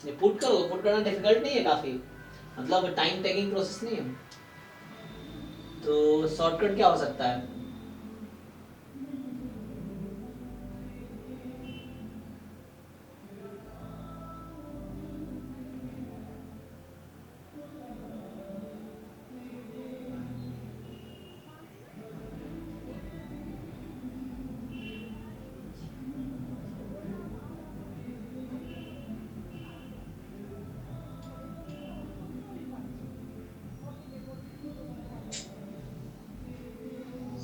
ये पुट करो, पुट करना डिफिकल्ट नहीं है काफी, मतलब टाइम टेकिंग प्रोसेस नहीं है। तो शॉर्टकट क्या हो सकता है?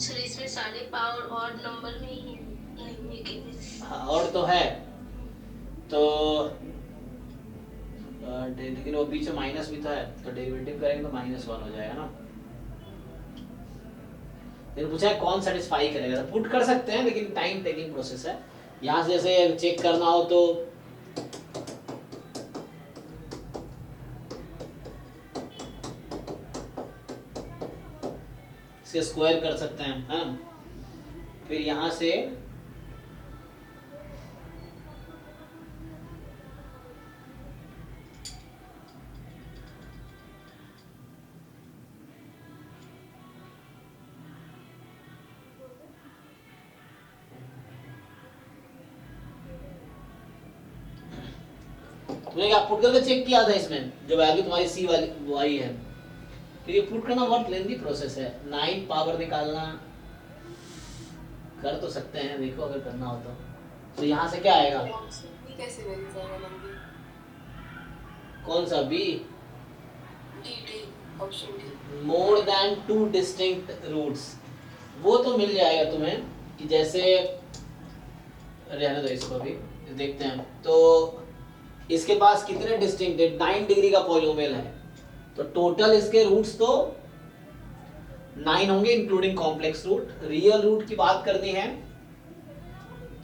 सर इसमें सारे पावर और नंबर नहीं है, नहीं है कि हाँ, और तो है तो लेकिन वो बीच में माइनस भी तो है, तो डेरिवेटिव करेंगे तो -1 हो जाएगा ना। फिर पूछा है कौन सेटिस्फाई करेगा, तो पुट कर सकते हैं लेकिन टाइम टेकिंग प्रोसेस है। यहाँ से जैसे चेक करना हो तो इसके स्क्वायर कर सकते हैं, है ना। फिर यहाँ से तुमने क्या पुट करके चेक किया था इसमें, जो वैल्यू तुम्हारी सी वाली वो आई है। फिर ये पुट करना बहुत लेंथी प्रोसेस है, 9 पावर निकालना कर तो सकते हैं, देखो अगर करना हो तो यहाँ से क्या आएगा, कैसे बन जाएगा नंबर? कौन सा बी? D option D. More than 2 distinct roots, वो तो मिल जाएगा तुम्हें कि जैसे रहने दो इसको अभी देखते हैं। तो इसके पास कितने डिस्टिंक्ट, 9 डिग्री का पॉलिनोमियल है, तो टोटल इसके रूट्स तो 9 होंगे including complex root. Real root की बात करनी है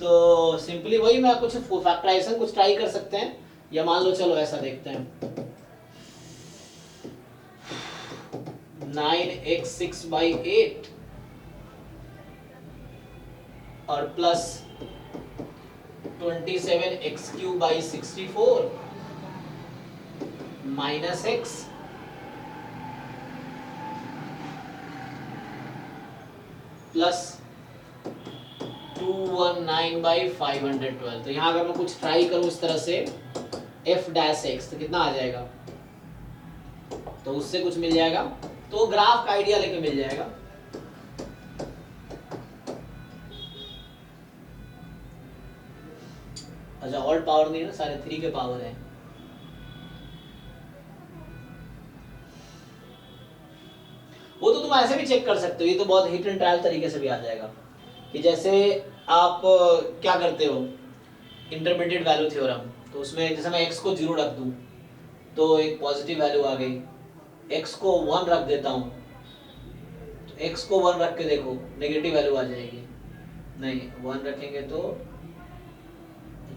तो सिंपली वही मैं कुछ फैक्टराइजेशन कुछ ट्राई कर सकते हैं, या मान लो चलो ऐसा देखते हैं 9x6/8 और plus 27x³/64 minus x plus 219/512। तो यहाँ अगर मैं कुछ ट्राई करूं इस तरह से f' तो कितना आ जाएगा, तो उससे कुछ मिल जाएगा, तो ग्राफ का आइडिया लेके मिल जाएगा। अच्छा ऑड पावर नहीं है ना, सारे 3 के पावर है। वो तो तुम ऐसे भी चेक कर सकते हो, ये तो बहुत हिट एंड ट्रायल तरीके से भी आ जाएगा कि जैसे आप क्या करते हो इंटरमीडिएट वैल्यू थ्योरम, तो उसमें जैसे मैं x को 0 रख दूं तो एक पॉजिटिव वैल्यू आ गई, x को 1 रख देता हूं तो x को 1 रख के देखो नेगेटिव वैल्यू आ जाएगी, नहीं 1 रखेंगे तो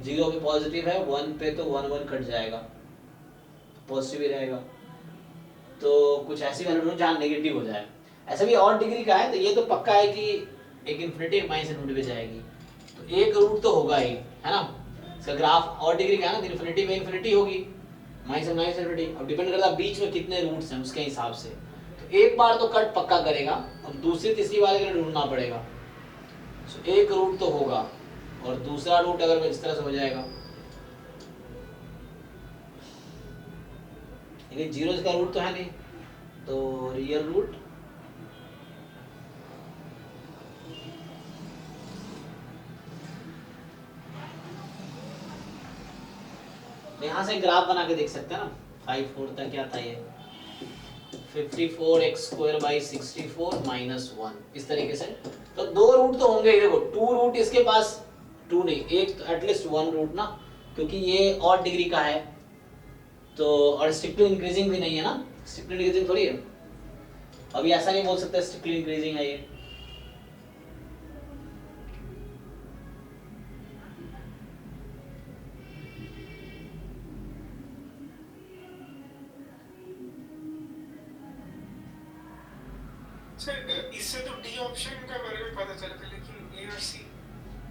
0 पे पॉजिटिव है, 1 पे तो 1 1 कट जाएगा, पॉजिटिव ही रहेगा। तो कुछ ऐसी वैल्यू ढूंढो जहाँ नेगेटिव हो जाए। ऐसा भी और डिग्री का है तो ये तो पक्का है कि एक इन्फिनिटी माइनस इन्फिनिटी पे जाएगी, तो एक रूट तो होगा ही, है ना। इसका ग्राफ और डिग्री का है ना, इन्फिनिटी में इन्फिनिटी होगी, माइनस इन्फिनिटी। अब डिपेंड करता है बीच में कितने रूट्स हैं उसके हिसाब से। तो एक बार तो कट पक्का करेगा, अब दूसरी तीसरी बार के लिए ढूंढना पड़ेगा। सो एक रूट तो होगा और दूसरा रूट अगर इस तरह से हो जाएगा, लेकिन जीरो का रूट तो है नहीं, तो रियल रूट यहाँ से ग्राफ बना के देख सकते हैं ना। 5 4 तक क्या था ये 54x²/64 -1 इस तरीके से। तो दो रूट तो होंगे ही, देखो 2 रूट इसके पास, 2 नहीं, एक तो एटलीस्ट 1 रूट ना, क्योंकि ये और डिग्री का है तो, और स्ट्रिक्टली इंक्रीजिंग भी नहीं है ना, स्ट्रिक्टली इंक्रीजिंग थोड़ी है। अभी ऐसा नहीं बोल सकते स्ट्रिक्टली इंक्रीजिंग है ये। सर इससे तो डी ऑप्शन का बारे में पता चलता है, लेकिन ए और सी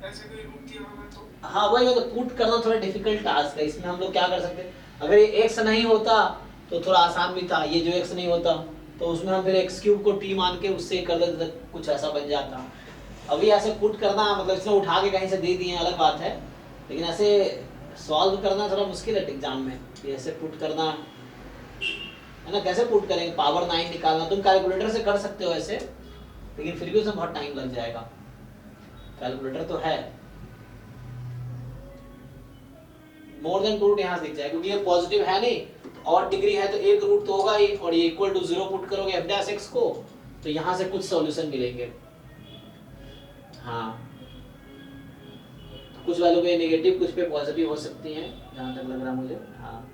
ऐसे कोई रूट दिया होगा तो। हाँ वही तो, पुट करना थोड़ा डिफिकल्ट टास्क है। इसमें हम लोग क्या कर सकते हैं, अगर ये x नहीं होता तो थोड़ा आसान भी था, ये जो x नहीं होता तो उसमें हम फिर x³ को t मान के उससे कर देते, कुछ ऐसा बन जाता। अभी ऐसे पुट करना मतलब इसमें उठा के कहीं से दे दिए अलग बात है, लेकिन ऐसे सॉल्व करना थोड़ा मुश्किल है एग्जाम में। ऐसे पुट करना है ना, कैसे पुट करेंगे, पावर 9 निकालना तुम कैलकुलेटर से कर सकते हो ऐसे, लेकिन फिर भी उसमें बहुत टाइम लग जाएगा। कैलकुलेटर तो है, मोर देन 2 रूट यहाँ से दिख जाएगा, क्योंकि ये पॉजिटिव है नहीं और डिग्री है तो एक रूट तो होगा ही, और ये इक्वल टू 0 पुट करोगे f' को तो यहाँ से कुछ सॉल्यूशन मिलेंगे। हाँ तो कुछ वैल्यू पे नेगेटिव, कुछ पे पॉजिटिव हो सकती हैं जहाँ तक लग रहा मुझे। हाँ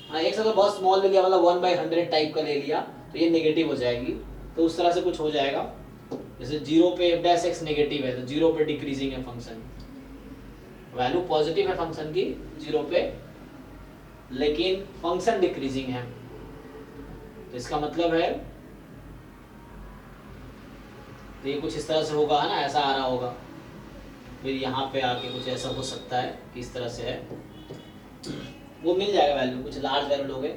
हाँ, एक अगर बहुत स्मॉल ले लिया मतलब 1/100 टाइप का ले लिया तो ये नेगेटिव हो जाएगी, तो उस तरह से कुछ हो जाएगा। जैसे 0 पे f' नेगेटिव है तो 0 पे डिक्रीजिंग है फंक्शन, वैल्यू पॉजिटिव है फंक्शन की 0 पे, लेकिन फंक्शन डिक्रीजिंग है, तो इसका मतलब है तो ये कुछ इस तरह से होगा, है ना, ऐसा आ रहा होगा। फिर यहाँ पे आके कुछ ऐसा हो सकता है कि इस तरह से है, वो मिल जाएगा वैल्यू, कुछ लार्ज वैल्यू लोगे।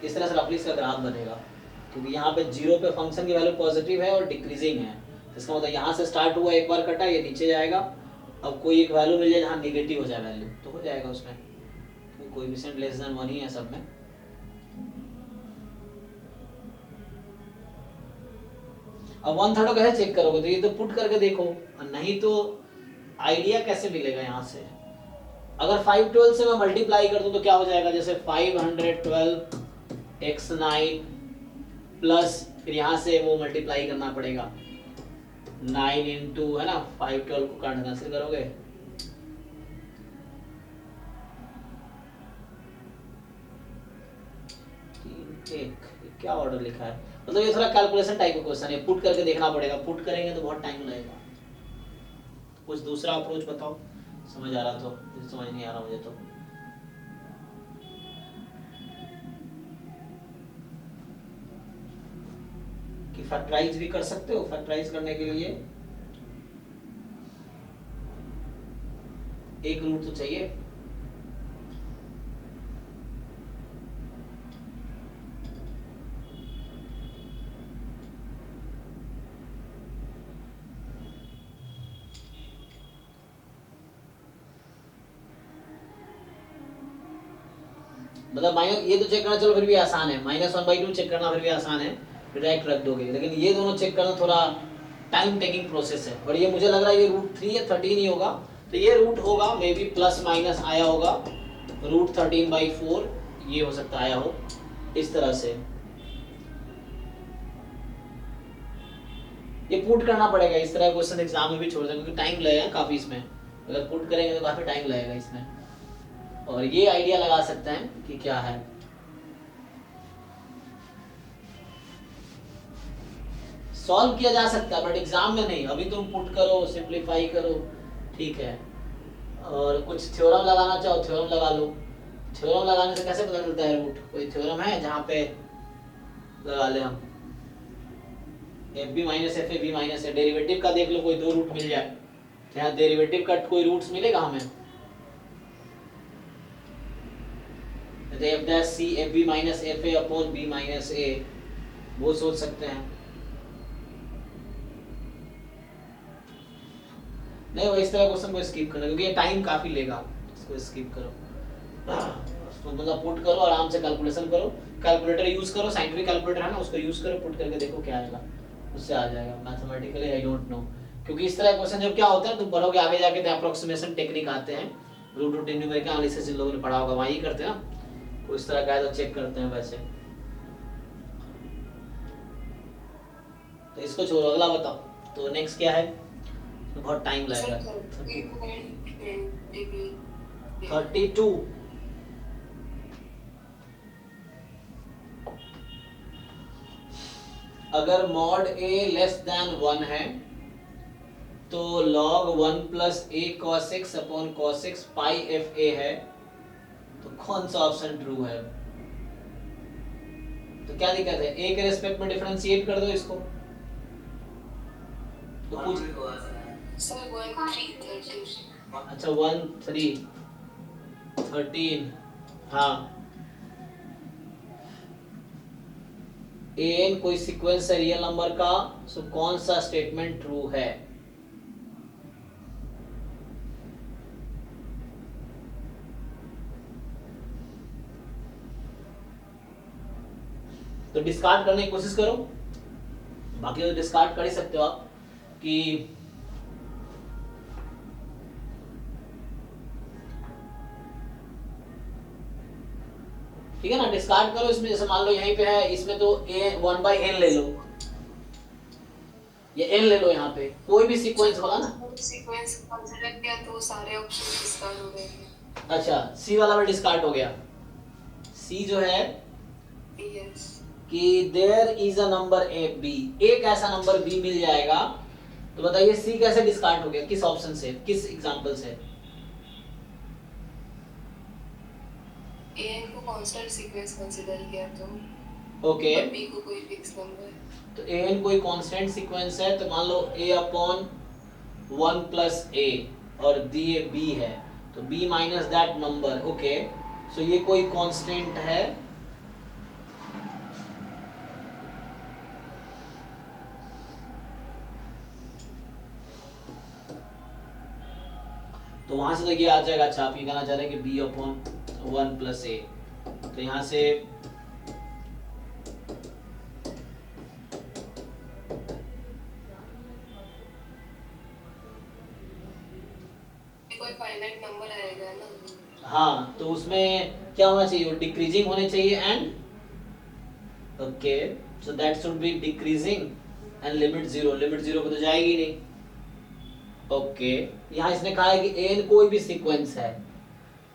इस तरह से रफली इसका ग्राफ बनेगा, क्योंकि यहाँ पे 0 पे फंक्शन की वैल्यू पॉजिटिव है और डिक्रीजिंग है, इसका मतलब यहाँ से स्टार्ट हुआ, एक बार कटा, ये नीचे जाएगा। अब कोई एक वैल्यू मिल जाए जहाँ नेगेटिव हो जाए वैल्यू, तो हो जाएगा उसमें, कोएफिशिएंट लेस देन 1 ही है सब में। अब 1/3 कैसे चेक करोगे, तो ये तो पुट करके देखो, नहीं तो आइडिया कैसे मिलेगा यहाँ से। अगर 512 से मैं मल्टीप्लाई कर दूं तो क्या हो जाएगा, जैसे 512x9 प्लस फिर यहाँ से वो मल्टीप्लाई करना पड़ेगा 9 इंटू, है ना, 512 को कैंसिल करोगे एक, क्या ऑर्डर लिखा है, मतलब ये थोड़ा कैलकुलेशन टाइप का क्वेश्चन है, पुट करके देखना पड़ेगा, पुट करेंगे तो बहुत टाइम लगेगा। कुछ दूसरा अप्रोच बताओ, समझ आ रहा तो, समझ नहीं आ रहा मुझे तो। कि फैक्टराइज भी कर सकते हो, फैक्टराइज करने के लिए एक रूट तो चाहिए। मतलब माइनस, ये तो चेक करना चलो फिर भी आसान है, -1/2 चेक करना फिर भी आसान है, डायरेक्ट रख दोगे, लेकिन ये दोनों चेक करना थोड़ा टाइम टेकिंग प्रोसेस है। और ये मुझे लग रहा है ये √3 या 13 ही होगा, तो ये रूट होगा मे बी प्लस माइनस आया होगा, √13/4 ये हो सकता आया हो इस तरह से। ये पुट करना पड़ेगा, इस तरह क्वेश्चन एग्जाम में भी छोड़ देंगे, क्योंकि टाइम लगेगा काफी इसमें, अगर पुट करेंगे तो काफी टाइम लगेगा इसमें। और ये आइडिया लगा सकते हैं कि क्या है, सॉल्व किया जा सकता है बट एग्जाम में नहीं। अभी तुम पुट करो, सिंप्लीफाई करो, ठीक है। और कुछ थ्योरम लगाना चाहो थ्योरम लगा लो। थ्योरम लगाने से कैसे पता चलता है रूट? कोई थ्योरम है जहाँ पे लगा ले हम? F B minus F A B minus A, derivative का देख लो, कोई दो रूट मिल जाए। यहाँ डेरिवेटिव का कोई रूट्स मिलेगा हमें? F dash C F B minus F A upon B minus A, वो सोच सकते हैं। नहीं, वो इस तरह क्वेश्चन को स्किप करना क्योंकि ये टाइम काफी लेगा, इसको स्किप करो। तो मतलब पुट करो, आराम से कैलकुलेशन करो, कैलकुलेटर यूज करो, साइंटिफिक कैलकुलेटर है ना, उसको यूज करो, पुट करके देखो क्या आएगा, उससे आ जाएगा। मैथमेटिकली आई डोंट नो, क्योंकि इस तरह क्वेश्चन जब क्या होता है तुम पढ़ोगे आगे जाके तो अप्रोक्सीमेशन टेक्निक आते हैं, रूट रूट न्यूमेरिकल एनालिसिस जिन लोगों ने पढ़ा होगा वहीं करते हैं ना, इस तरह का है तो चेक करते हैं वैसे। तो इसको छोड़ो, अगला बताओ। तो नेक्स्ट क्या है? तो बहुत टाइम लगेगा। 32 अगर मॉड a लेस देन 1 है तो log 1 plus a cos x upon cos x pi F A है, तो कौन सा ऑप्शन ट्रू है? तो क्या दिक्कत है? a के रेस्पेक्ट में डिफरेंशिएट कर दो इसको। तो कुछ अच्छा 1 3 13, हाँ an कोई सीक्वेंस है रियल नंबर का, सो कौन सा स्टेटमेंट ट्रू है? तो डिस्कार्ड करने की कोशिश करो, बाकी तो डिस्कार्ड कर ही सकते हो आप कि ठीक है ना, डिस्कार्ड करो। इसमें जैसे मान लो यहीं पे है, इसमें तो a 1/n ले लो या n ले लो, यहाँ पे कोई भी सीक्वेंस होगा ना, सीक्वेंस कंसीडर किया तो सारे ऑप्शन डिस्कार्ड हो गए। अच्छा सी वाला भी डिस्कार्ड हो गया। सी जो है यस कि there is a number A B, एक ऐसा नंबर बी मिल जाएगा, तो बताइए सी कैसे डिस्कार्ड हो गया? किस ऑप्शन से, किस एग्जांपल से? an को कांस्टेंट सीक्वेंस कंसीडर किया तो ओके, b को कोई फिक्स नंबर, तो an कोई कांस्टेंट सीक्वेंस है, तो मान लो a अपॉन 1 प्लस a और दिए b है, तो b minus that number. Okay, so ये कोई कांस्टेंट है, तो वहां से तो ये आ जाएगा। अच्छा आप ये कहना चाह रहे हैं कि b अपॉन 1 प्लस a, तो यहाँ से कोई फाइनाइट नंबर आएगा ना। हाँ, तो उसमें क्या होना चाहिए? डिक्रीजिंग होने चाहिए and okay, so that should be decreasing and limit 0, limit 0 पे तो जाएगी नहीं। ओके, यहाँ इसने कहा है कि n कोई भी सीक्वेंस है,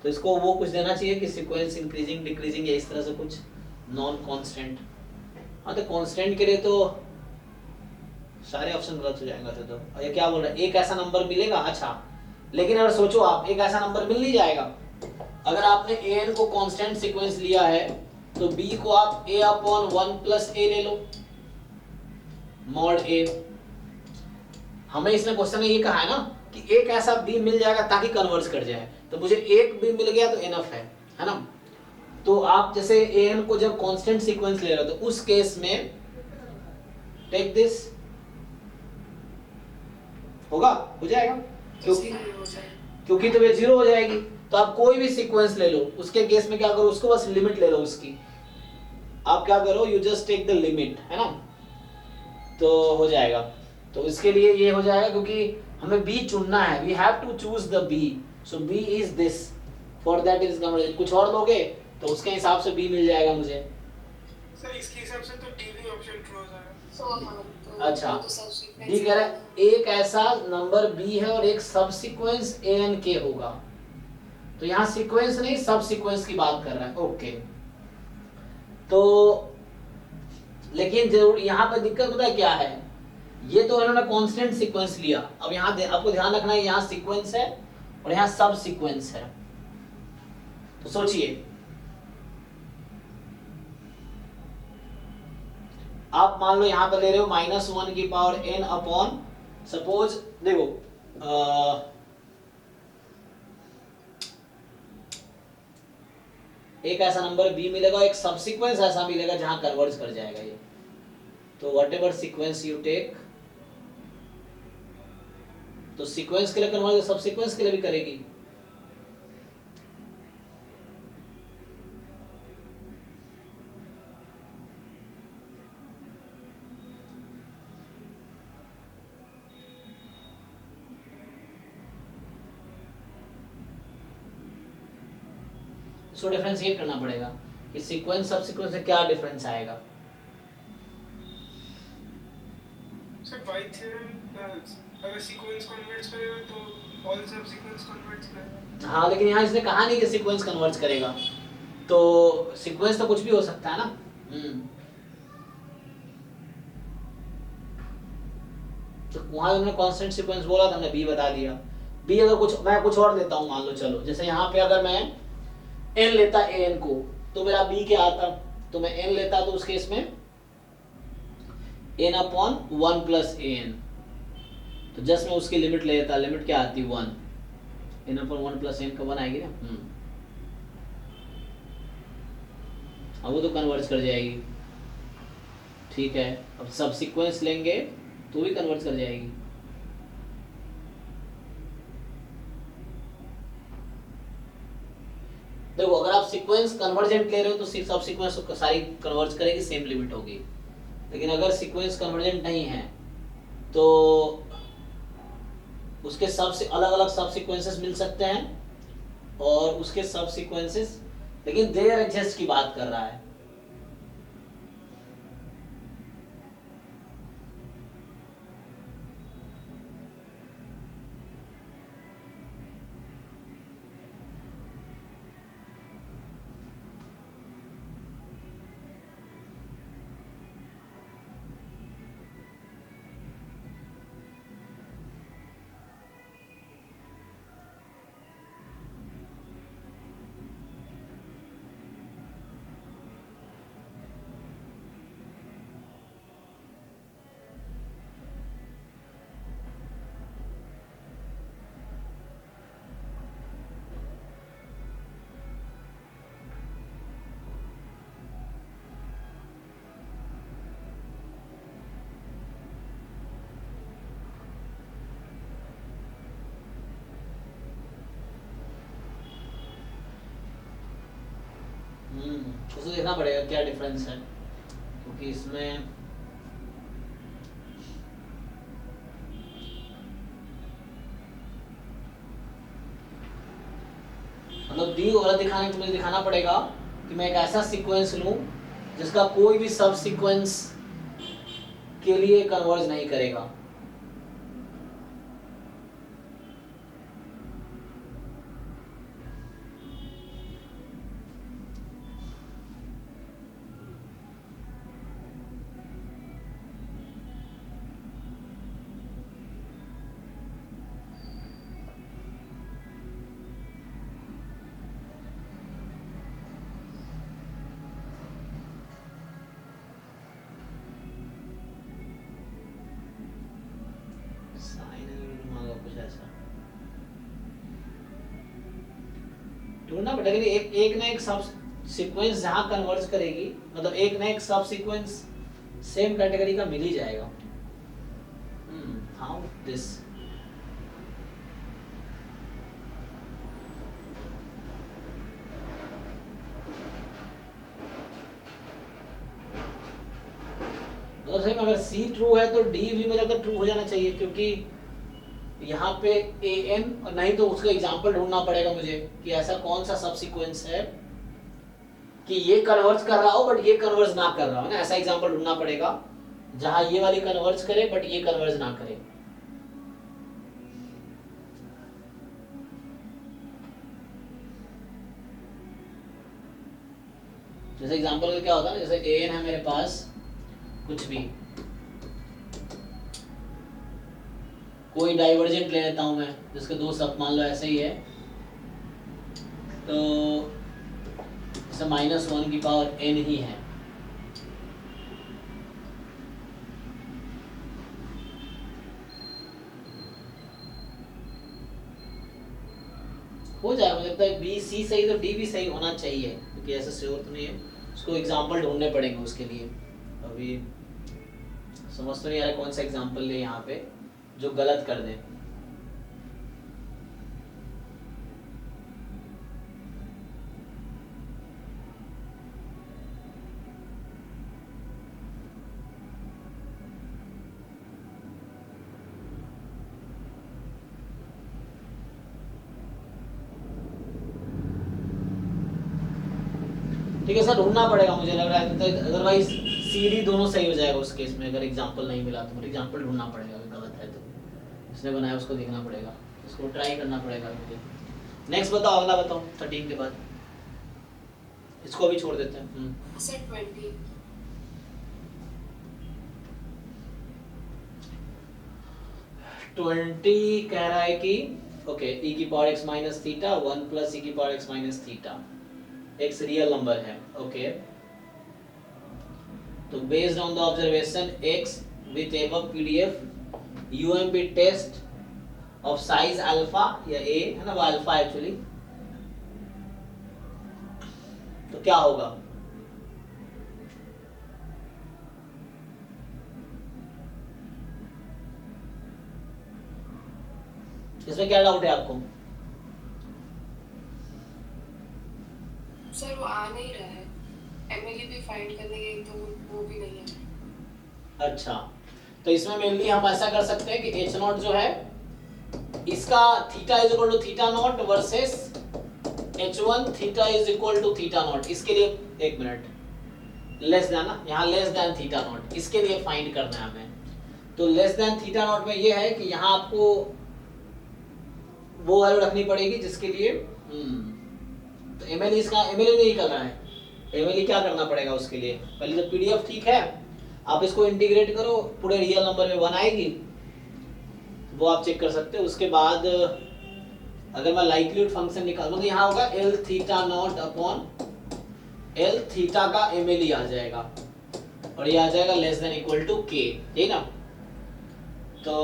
तो इसको वो कुछ देना चाहिए कि सीक्वेंस इंक्रीजिंग डिक्रीजिंग या इस तरह से कुछ नॉन कांस्टेंट। हाँ, तो कांस्टेंट के लिए तो सारे ऑप्शन गलत हो जाएंगे। तो ये क्या बोल रहा है? एक ऐसा नंबर मिलेगा। अच्छा, लेकिन अगर सोचो आप, एक ऐसा नंबर मिल नहीं जाएगा। अगर आपने an को कांस्टेंट सीक्वेंस लिया है तो b को आप a अपॉन 1 प्लस a ले लो, मॉड a। हमें इसने क्वेश्चन में ये कहा है ना कि एक ऐसा b मिल जाएगा ताकि कन्वर्ज कर जाए, तो मुझे एक b मिल गया तो इनफ है ना। तो आप जैसे an को जब कांस्टेंट सीक्वेंस ले रहे हो तो उस केस में टेक दिस, होगा, हो जाएगा, क्योंकि तो वे 0 हो जाएगी। तो आप कोई भी सीक्वेंस ले लो, उसके केस में क्या करो, उसको बस लिमिट ले लो उसकी। आप क्या करो, you just take the limit, है ना, तो हो जाएगा। तो इसके लिए ये हो जाएगा क्योंकि हमें b चुनना है, we have to choose the b, so b is this, for that is convergent. कुछ और लोगे तो उसके हिसाब से b मिल जाएगा मुझे। सर इसके हिसाब से तो डी ऑप्शन ट्रू हो जाएगा। अच्छा, डी कह रहा है एक ऐसा नंबर b है और एक सब सीक्वेंस an के होगा, तो यहाँ सीक्वेंस नहीं सब सीक्वेंस की बात कर रहा है। ओके, तो लेकिन जरूर यहाँ पर दिक्कत पता है क्या है ये तो इन्होंने कांस्टेंट सीक्वेंस लिया। अब यहाँ आपको ध्यान रखना है, यहाँ सीक्वेंस है और यहाँ सब सीक्वेंस है। तो सोचिए, आप मान लो यहाँ पर ले रहे हो -1 की पावर n अपॉन, सपोज देखो एक ऐसा नंबर b मिलेगा, एक सबसीक्वेंस ऐसा मिलेगा जहां कन्वर्ज कर जाएगा ये। तो व्हाटएवर सीक्वेंस यू टेक, तो सीक्वेंस के लिए कन्वर्ज सबसीक्वेंस के लिए भी करेगी। इसको डिफरेंशिएट करना पड़ेगा कि सीक्वेंस सबसीक्वेंस में क्या डिफरेंस आएगा। सर बाय थ्योरम अगर सीक्वेंस कन्वर्ट्स करेगा तो ऑल सब सीक्वेंस कन्वर्ट्स करेगा। हाँ, लेकिन यहाँ इसने कहा नहीं कि सीक्वेंस कन्वर्ट करेगा, तो सीक्वेंस तो कुछ भी हो सकता है ना। तो वहां उन्होंने कांस्टेंट सीक्वेंस बोला था, हमने बी बता दिया। बी अगर कुछ मैं कुछ और लेता हूँ, मान लो चलो, जैसे यहाँ पे अगर मैं n लेता an को, तो मेरा b क्या आता, तो मैं n लेता तो उस केस में n अपॉन 1 प्लस an, तो जस्ट मैं उसकी लिमिट ले लेता, लिमिट क्या आती 1, n अपॉन 1 प्लस n का 1 आएगी ना। अब वो तो कन्वर्ज कर जाएगी, ठीक है। अब सब सीक्वेंस लेंगे तो भी कन्वर्ज कर जाएगी। देखो, अगर आप सीक्वेंस कन्वर्जेंट ले रहे हो तो सब सीक्वेंस सारी कन्वर्ज करेगी, सेम लिमिट होगी। लेकिन अगर सीक्वेंस कन्वर्जेंट नहीं है तो उसके सबसे अलग अलग सब सीक्वेंसेस मिल सकते हैं, और उसके सब सीक्वेंसेस, लेकिन देयर एग्जिस्ट की बात कर रहा है। उसको देखना पड़ेगा क्या डिफरेंस है, क्योंकि इसमें मतलब दी गलत दिखाने को मुझे दिखाना पड़ेगा कि मैं एक ऐसा सीक्वेंस लूं जिसका कोई भी सब सीक्वेंस के लिए कन्वर्ज नहीं करेगा। ढूंढना पड़ेगा कि एक ना एक सब सीक्वेंस जहां कन्वर्ज करेगी, मतलब एक ना एक सब सीक्वेंस सेम कैटेगरी का मिल ही जाएगा। हाउ दिस, मतलब सही में अगर C ट्रू है तो D भी मेरा तो ट्रू हो जाना चाहिए, क्योंकि यहाँ पे an, और नहीं तो उसका एग्जांपल ढूंढना पड़ेगा मुझे कि ऐसा कौन सा सब सीक्वेंस है कि ये कन्वर्ज कर रहा हो बट ये कन्वर्ज ना कर रहा हो ना। ऐसा एग्जांपल ढूंढना पड़ेगा जहां ये वाली कन्वर्ज करे बट ये कन्वर्ज ना करे। जैसे एग्जांपल क्या होता है ना, जैसे an है मेरे पास कुछ भी, कोई डाइवर्जेंट ले लेता हूँ मैं जिसके दो सब मान लो ऐसे ही है, तो इसे -1 की पावर n ही है। हो जाएगा, मुझे लगता है बी सी सही तो डी भी सही होना चाहिए, क्योंकि ऐसा श्योर तो नहीं है। उसको एग्जाम्पल ढूंढने पड़ेंगे उसके लिए। अभी समझ तो नहीं आ रहा कौन सा एग्जाम्पल ले यहाँ पे जो गलत कर दे। ठीक है सर, ढूंढना पड़ेगा मुझे लग रहा है, तो अदरवाइज सी डी दोनों सही हो जाएगा उस केस में। अगर एग्जांपल नहीं मिला तो मुझे एग्जांपल ढूंढना पड़ेगा, अगर गलत है तो इसने बनाया उसको देखना पड़ेगा, उसको ट्राई करना पड़ेगा मुझे। नेक्स्ट बताओ, अगला बताओ 13 के बाद, इसको अभी छोड़ देते हैं। सर 20 20 कह रहा है कि ओके e की power x minus theta 1 plus e की power x minus theta, x real number है। ओके तो based on the observation x with above PDF UMP test of size alpha या a है ना, वो अल्फा एक्चुअली, तो क्या होगा? इसमें क्या डाउट है आपको? सर वो आ नहीं रहा है, एमएलई भी फाइंड करने गई तो वो भी नहीं है। अच्छा, तो इसमें मेनली हम ऐसा कर सकते हैं कि h नॉट जो है इसका theta is equal to theta naught versus h1 theta is equal to theta naught. इसके लिए एक मिनट, लेस देन ना, यहाँ लेस देन थीटा नॉट, इसके लिए फाइंड करना है हमें। तो लेस देन थीटा नॉट में ये है कि यहाँ आपको वो वैल्यू रखनी पड़ेगी जिसके लिए तो एमएलई इसका एमएलई नहीं कर रहा है, एमएलई क्या करना पड़ेगा उसके लिए? पहले तो पीडीएफ ठीक है, आप इसको इंटीग्रेट करो, पूरे रियल नंबर में 1 आएगी, वो आप चेक कर सकते हो। उसके बाद अगर मैं लाइक्लीहुड फंक्शन निकालूं तो यहाँ होगा L theta naught upon L theta का एमएलई आ जाएगा, और ये आ जाएगा लेस देन इक्वल टू के, ठीक ना। तो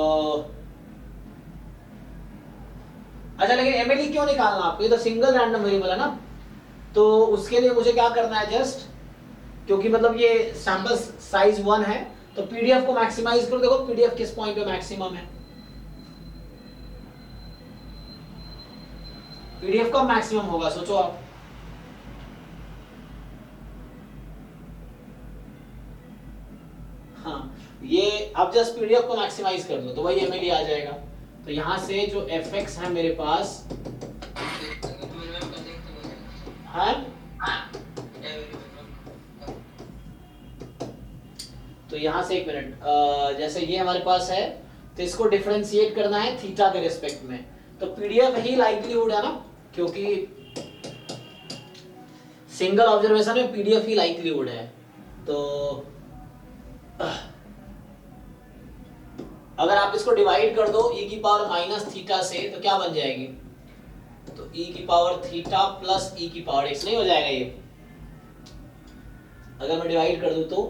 अच्छा, लेकिन एमएलई क्यों निकालना आपको? ये तो सिंगल रैंडम वेरिएबल है ना, तो उसके लिए मुझे क्या करना है जस्ट, क्योंकि मतलब ये सैंपल साइज 1 है, तो पीडीएफ को मैक्सिमाइज करो। देखो पीडीएफ किस पॉइंट पे मैक्सिमम है, पीडीएफ का मैक्सिमम होगा, सोचो आप। हाँ, ये आप जस्ट पीडीएफ को मैक्सिमाइज कर लो तो वही एमएलई आ जाएगा। तो यहाँ से जो fx है मेरे पास है, तो यहाँ से एक मिनट, जैसे ये हमारे पास है तो इसको डिफरेंशिएट करना है थीटा के रिस्पेक्ट में, तो पीडीएफ ही लाइक्लीहुड है ना, क्योंकि सिंगल ऑब्जर्वेशन में पीडीएफ ही लाइक्लीहुड है। तो अगर आप इसको डिवाइड कर दो e की पावर माइनस थीटा से तो क्या बन जाएगी? तो e की पावर थीटा प्लस e की पावर x नहीं हो जाएगा ये, अगर मैं डिवाइड कर दूं तो।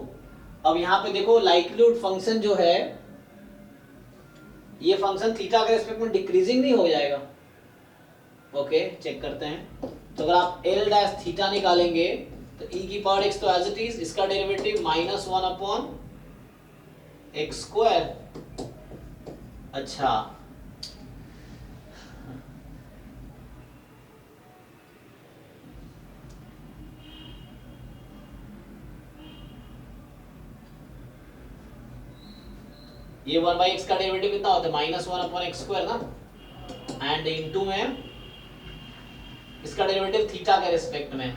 अब यहाँ पे देखो लाइक्लीहुड फंक्शन जो है, ये फंक्शन थीटा के रिस्पेक्ट में डिक्रीजिंग नहीं हो जाएगा? ओके चेक करते हैं। तो अगर आप l डैश थीटा निकालेंगे तो e की पावर x तो एज इट इज, इसका डेरिवेटिव -1 अपॉन x स्क्वायर। अच्छा, ये 1/x का डेरिवेटिव कितना होता है? -1 अपॉन x स्क्वायर ना, एंड इनटू में इसका डेरिवेटिव थीटा के रिस्पेक्ट में,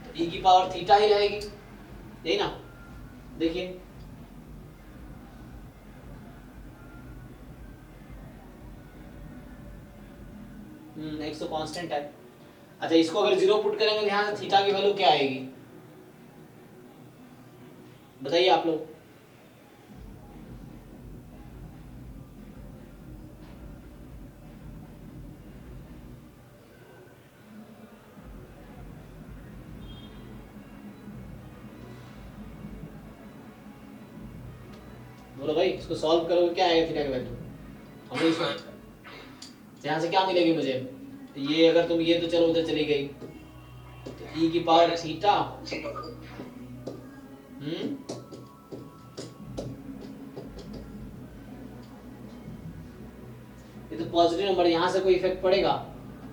तो e की पावर थीटा ही रहेगी, यही ना। देखिए x तो कांस्टेंट है। अच्छा, इसको अगर 0 पुट करेंगे तो यहाँ से थीटा की वैल्यू क्या आएगी बताइए आप लोग? बोलो भाई इसको सॉल्व करोगे क्या आएगा थीटा का वैल्यू? हमें इसको यहाँ से क्या मिलेगी मुझे? ये अगर तुम ये तो चलो उधर चली गई तो e की पावर थीटा ये तो पॉजिटिव नंबर, यहाँ से कोई इफेक्ट पड़ेगा,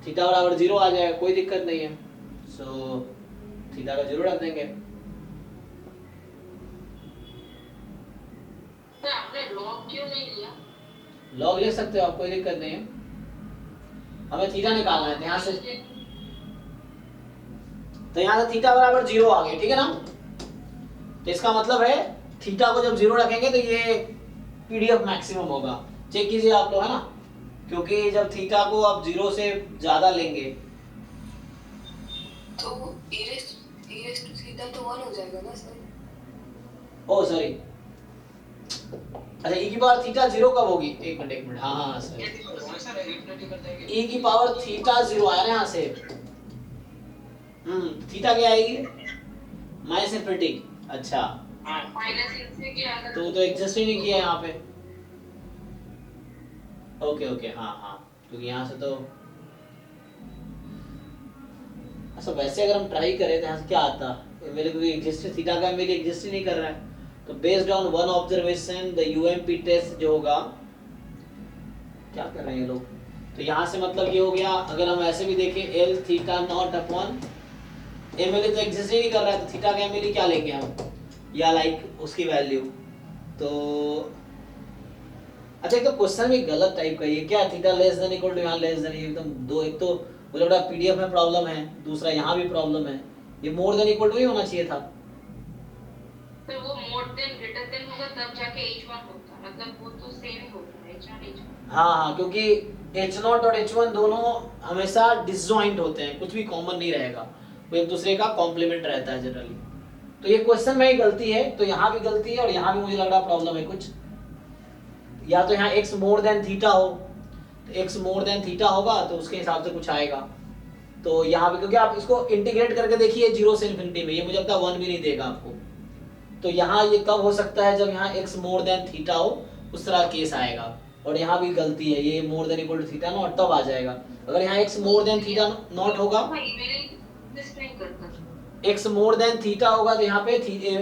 थीटा बराबर 0 आ जाएगा, कोई दिक्कत नहीं है। सो थीटा का 0 रख देंगे। तो आपने लॉग क्यों नहीं लिया? लॉग ले सकते हो आप, कोई दिक्कत नहीं है। हमें थीटा निकालना है, तो यहाँ से थीटा बराबर 0 आ गया, ठीक है ना? तो इसका मतलब है थीटा को जब 0 रखेंगे तो ये पीडीएफ मैक्सिमम होगा। चेक कीजिए आप लोग, है ना? क्योंकि जब थीटा को आप 0 से ज्यादा लेंगे तो e raised to theta तो 1 हो जाएगा ना सर? ओ सॉरी, अच्छा e की पावर थीटा 0 कब होगी? एक मिनट, हाँ सर, e की पावर थीटा 0 आया ना यहाँ से। थीटा क्या आएगी? Minus infinity. अच्छा माइनस इनसे क्या आएगा? तो एग्जिस्ट ही नहीं किया यहाँ पे। ओके हाँ, क्योंकि यहाँ से तो अच्छा वैसे अगर हम ट्राई करें तो यहाँ से क्या आता? मेरे को एग्जिस्ट थीटा का मेरे एग्जिस्ट ही नहीं कर रहा है। तो based on one observation the UMP test जो होगा, क्या कर रहे हैं ये लोग? तो यहाँ से मतलब ये हो गया, अगर हम ऐसे भी देखें L theta naught upon M L तो एग्जिस्ट ही नहीं कर रहा है, तो थीटा का एम एल क्या लेंगे हम, या लाइक उसकी वैल्यू। तो अच्छा एक तो क्वेश्चन भी गलत टाइप का, ये क्या theta less than equal to यहाँ लेस देन, एकदम दो, एक तो मुझे लगा पीडीएफ में प्रॉब्लम है, दूसरा यहाँ भी प्रॉब्लम है। ये मोर देन इक्वल टू ही होना चाहिए था। तो वो मोर देन ग्रेटर देन होगा तब जाके h1 होता, मतलब वो तो सेम ही होता है h1 हाँ, क्योंकि h0 और h1 दोनों हमेशा डिसजॉइंट होते हैं, कुछ भी कॉमन नहीं रहेगा, वो एक दूसरे का कॉम्प्लीमेंट रहता है जनरली। तो ये क्वेश्चन में ही गलती है, तो यहाँ भी गलती है और यहाँ भी मुझे लग रहा प्रॉब्लम है कुछ। या तो यहाँ x मोर देन थीटा हो, तो x मोर देन थीटा होगा तो उसके हिसाब से कुछ आएगा। तो यहाँ पे क्योंकि आप इसको इंटीग्रेट करके देखिए 0 से इन्फिनिटी में, ये मुझे लगता है 1 भी नहीं देगा आपको। तो यहाँ ये कब हो सकता है? जब यहाँ x मोर देन थीटा हो, उस तरह केस आएगा। और यहाँ भी गलती है, ये more than equal to theta naught तब आ जाएगा। अगर यहाँ x more than theta naught होगा, x मोर देन थीटा होगा तो यहाँ पे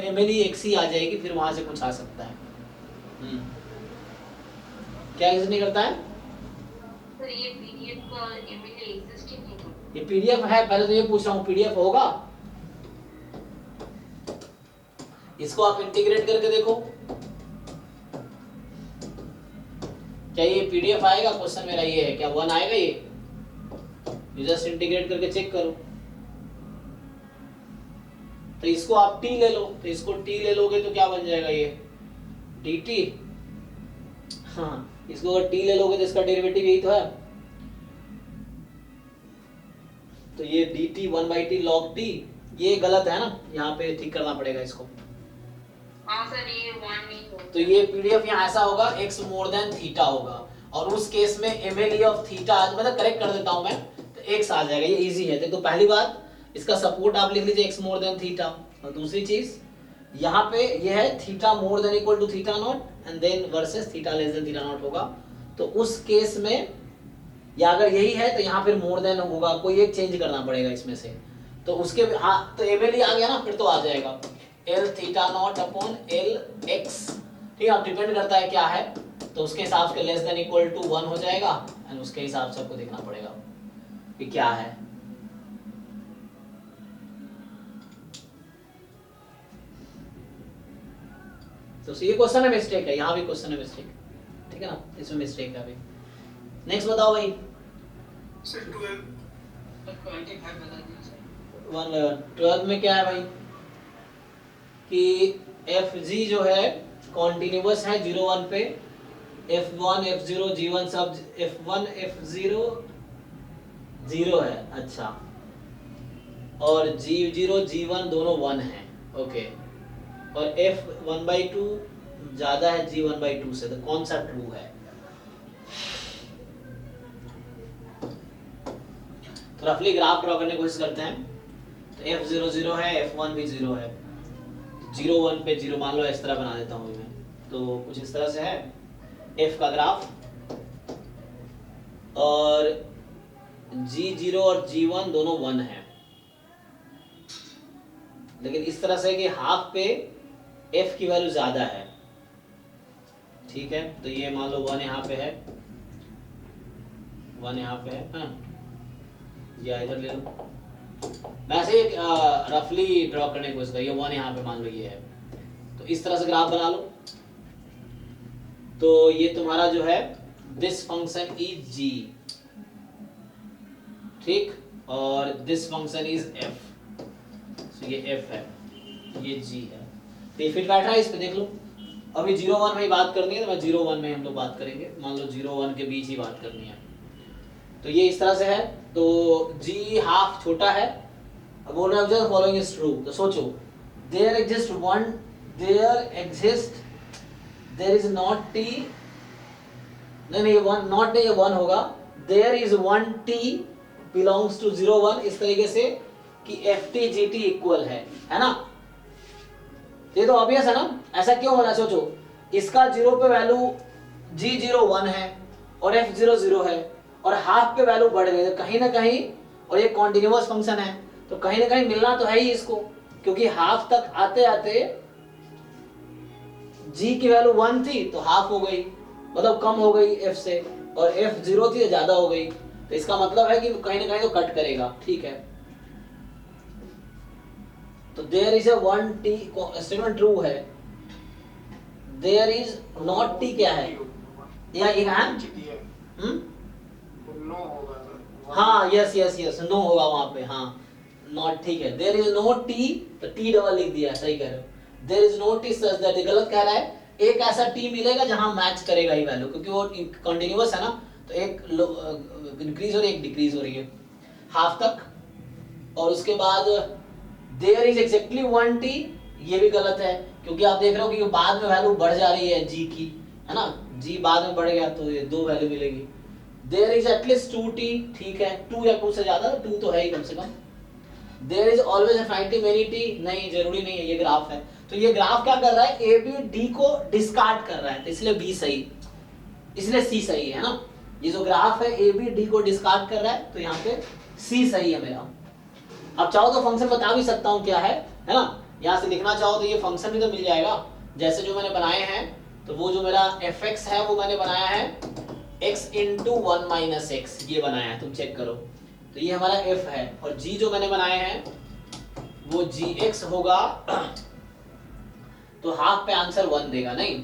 एमएलई x ही आ जाएगी, फिर वहां से कुछ आ सकता है। क्या एग्जिस्ट नहीं करता है? सर ये पीडीएफ का एमएलए एग्जिस्ट ही नहीं करता। ये पीडीएफ है, पहले तो ये पूछ रहा हूँ पीडीएफ होगा? इसको आप इंटीग्रेट करके देखो, क्या ये पीडीएफ आएगा? क्वेश्चन मेरा ये है, क्या 1 आएगा? ये जस्ट इंटीग्रेट करके चेक करो। तो इसको आप t ले लो, तो इसको t ले लोगे तो क्या बन जाएगा? ये dt। हाँ, इसको अगर t ले लोगे तो इसका डेरिवेटिव यही तो है, तो ये dt 1/t log t, ये गलत है ना, यहाँ पे ठीक करना पड़ेगा इसको। हाँ सर ये 1 नहीं होगा। तो ये पीडीएफ यहाँ ऐसा होगा, x मोर देन थीटा होगा, और उस केस में एमएलई ऑफ थीटा, मतलब करेक्ट कर देता हूं मैं, तो x आ जाएगा। ये इजी है। तो पहली बात, इसका सपोर्ट आप लिख लीजिए x मोर देन थीटा। और दूसरी चीज यहाँ पे ये है theta more than equal to theta naught and then versus theta less than theta naught होगा। तो उस केस में, या अगर यही है तो यहाँ फिर मोर देन होगा, कोई एक चेंज करना पड़ेगा इसमें से। तो उसके तो एमएलई आ गया ना, फिर तो आ जाएगा L theta naught upon L x. ठीक है, डिपेंड करता है क्या है, तो उसके हिसाब से लेस देन इक्वल टू 1 हो जाएगा, एंड उसके हिसाब से आपको देखना पड़ेगा कि क्या है। तो ये क्वेश्चन में मिस्टेक है, यहाँ भी क्वेश्चन है मिस्टेक, ठीक है ना, इसमें मिस्टेक है अभी। नेक्स्ट बताओ भाई। सर 12 12 में क्या है भाई कि fg जो है कॉन्टिन्यूअस है 0 1 पे, f1 f0 g1 सब f1 f0 0 है। अच्छा, और g0 g1 दोनों 1 है। ओके, और f 1/2 ज्यादा है g 1/2 से, तो कौन सा ट्रू है? तो रफली ग्राफ ड्रॉ करने की कोशिश करते हैं। तो f0 0 है, f1 भी 0 है, 0 1 पे 0 मान लो, इस तरह बना देता हूँ मैं। तो कुछ इस तरह से है f का ग्राफ, और G0 और G1 दोनों 1 है, लेकिन इस तरह से कि हाफ पे f की वैल्यू ज्यादा है। ठीक है, तो ये मान लो 1 यहाँ पे है, 1 यहाँ पे है, हाँ, या इधर ले लो, मैं ऐसे रफली ड्रॉ करने की कोशिश करिए। 1 यहाँ पे मान लो ये है, तो इस तरह से ग्राफ बना लो। तो ये तुम्हारा जो है दिस फंक्शन इज g, ठीक, और दिस फंक्शन इज f, तो ये f है, ये g है, तो ये फिट बैठ रहा है इस पे, देख लो। अभी 0-1 में ही बात करनी है, तो मैं 0-1 में हम लोग बात करेंगे, मान लो 0-1 के बीच ही बात करनी है। तो ये इस तरह से है, तो g हाफ छोटा है, अब बोल रहा है फॉलोइंग इज ट्रू, तो सोचो there exist there is not t, नहीं ये 1 नॉट नहीं, ये 1 होगा, there is 1 t belongs to 0-1, इस तरीके से कि ft gt इक्वल है ना। ये तो ऑब्वियस है ना, ऐसा क्यों होना, सोचो इसका 0 पे वैल्यू g0 1 है और f0 0 है, और हाफ पे वैल्यू बढ़ गई, तो कहीं ना कहीं, और ये कॉन्टिन्यूअस फंक्शन है तो कहीं ना कहीं मिलना तो है ही इसको, क्योंकि हाफ तक आते आते g की वैल्यू 1 थी तो हाफ हो गई, मतलब कम हो गई f से, और f 0 थी तो ज्यादा हो गई, तो इसका मतलब है कि कहीं ना कहीं तो कट करेगा। ठीक है, तो there is 1 t statement true है, देयर इज नॉट t क्या है, या ये है हाँ, यस यस यस, नो होगा वहां पे, हाँ नॉट, ठीक है, देयर इज नो t, तो t डबल लिख दिया, सही कह रहे हो, there is no t such that, गलत कह रहा है, एक ऐसा t मिलेगा जहां मैच करेगा ही वैल्यू, क्योंकि वो कंटीन्यूअस है ना, तो एक इंक्रीज हो रही है, एक डिक्रीज हो रही है हाफ तक, और उसके बाद देयर इज एक्जेक्टली 1 t, ये भी गलत है, क्योंकि आप देख रहे हो कि बाद में वैल्यू बढ़ जा रही है g की, है ना, g बाद में बढ़ गया तो ये 2 वैल्यू मिलेगी। देयर इज एटलीस्ट 2 t, ठीक है, 2 या 2 से ज्यादा, 2 तो है ही कम से कम। There is always infinity many t, नहीं जरूरी नहीं है, ये ग्राफ है, तो ये ग्राफ क्या कर रहा है, ए बी डी को डिस्कार्ड कर रहा है, तो इसलिए बी सही, इसलिए सी सही है ना, ये जो ग्राफ है ए बी डी को डिस्कार्ड कर रहा है, तो यहाँ पे सी सही है मेरा। अब चाहो तो फंक्शन बता भी सकता हूँ क्या है ना, यहाँ से लिखना चाहो तो ये फंक्शन भी तो मिल जाएगा, जैसे जो मैंने बनाए हैं, तो वो जो मेरा fx है वो मैंने बनाया है x इंटू 1 माइनस x, ये बनाया है, तुम चेक करो, तो ये हमारा f है, और g जो मैंने बनाए हैं वो gx होगा, तो हाफ पे आंसर 1 देगा, नहीं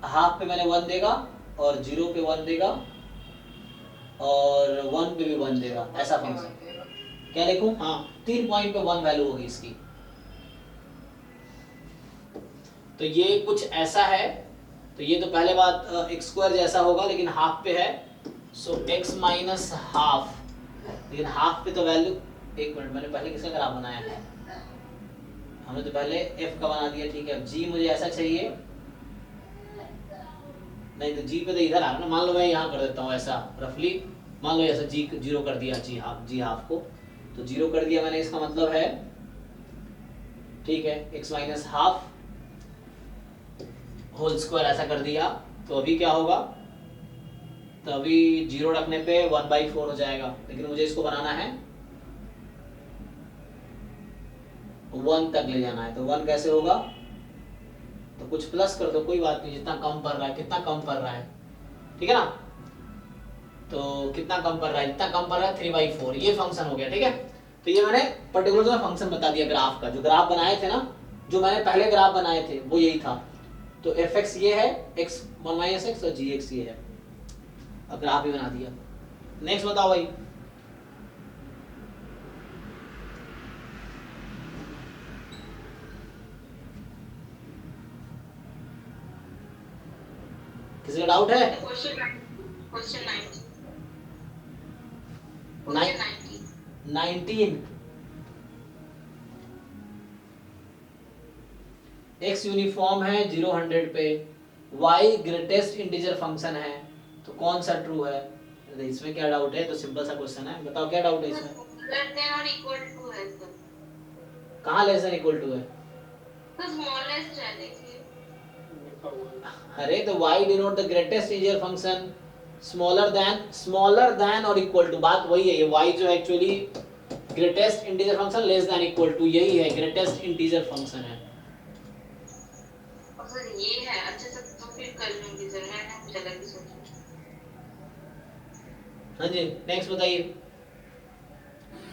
हाफ पे मैंने 1 देगा, और 0 पे 1 देगा, और 1 पे भी 1 देगा, ऐसा फंक्शन, क्या लिखूं, हाँ 3 पॉइंट पे 1 वैल्यू होगी इसकी, तो ये कुछ ऐसा है, तो ये तो पहले बात x स्क्वायर जैसा होगा, लेकिन हाफ पे है, सो x माइनस हाफ, लेकिन हाफ पे तो वैल्यू, एक मिनट, मैंने पहले किसका ग्राफ बनाया है, हमने तो पहले f का बना दिया, ठीक है, g मुझे ऐसा चाहिए, नहीं तो g पे तो इधर आ रहा ना, मान लो मैं यहाँ कर देता हूँ ऐसा रफली, मान लो ऐसा g 0 कर दिया, g हाफ को, तो 0 कर दिया मैंने, इसका मतलब है, ठीक है, x minus half whole square ऐसा कर दिया, तो अभी क्या होगा, तो अभी 0 रखने पे 1/4 हो जाएगा, लेकिन मुझे इसको बनाना है 1 तक ले जाना है, तो 1 कैसे होगा, तो कुछ प्लस कर दो, कोई बात नहीं, जितना कम पड़ रहा है, कितना कम पड़ रहा है, ठीक है ना, तो कितना कम पड़ रहा है, जितना कम पड़ रहा है 3/4, ये फंक्शन हो गया, ठीक है, तो ये मैंने पर्टिकुलर जो फंक्शन बता दिया ग्राफ का, जो ग्राफ बनाए थे ना, जो मैंने पहले ग्राफ बनाए थे वो यही था, तो fx ये है, x 1 माइनस x, और gx ये है, अब ग्राफ भी बना दिया। नेक्स्ट बताओ भाई, किसी का डाउट है? क्वेश्चन 19 x यूनिफॉर्म है 0-100 पे, y ग्रेटेस्ट इंटीजर फंक्शन है, तो कौन सा ट्रू है, इसमें क्या डाउट है, तो सिंपल सा क्वेश्चन है, बताओ क्या डाउट है इसमें, लेस देन और इक्वल टू है सर, कहाँ लेस देन इक्वल टू है, तो स्मॉलेस्ट है देखिए, लिखा हुआ है। अरे तो y denote the greatest integer function, smaller than और इक्वल टू, बात वही है। ये y जो है actually greatest integer function less than equal to, यही है ग्रेटेस्ट इंटीजर फंक्शन है। और सर ये है, अच्छा सर तो फिर कर लूंगी सर, मैंने कुछ अलग ही सोचा। हाँ जी, नेक्स्ट बताइए।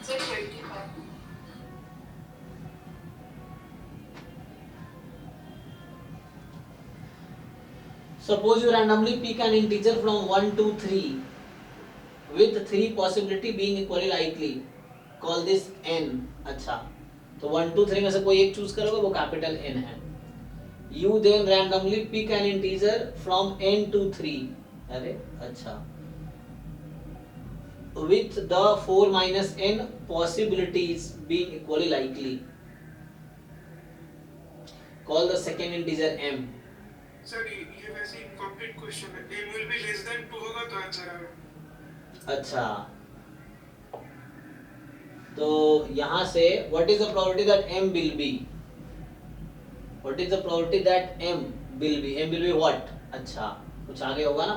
Sir 25। Suppose you randomly pick an integer from 1 to 3 with 3 possibility being equally likely. Call this n. अच्छा, तो 1 2 3 में से कोई एक चूज करोगे, वो कैपिटल N है। You then randomly pick an integer from n to 3. अरे अच्छा, with the 4 minus n possibilities being equally likely. Call the second integer m. Sir ये वैसे इनकम्प्लीट क्वेश्चन है। m will be less than 2 होगा तो answer आएगा। अच्छा, तो यहां से what is the probability that m will be? What is the probability that m will be? m will be what? अच्छा, कुछ आगे होगा ना।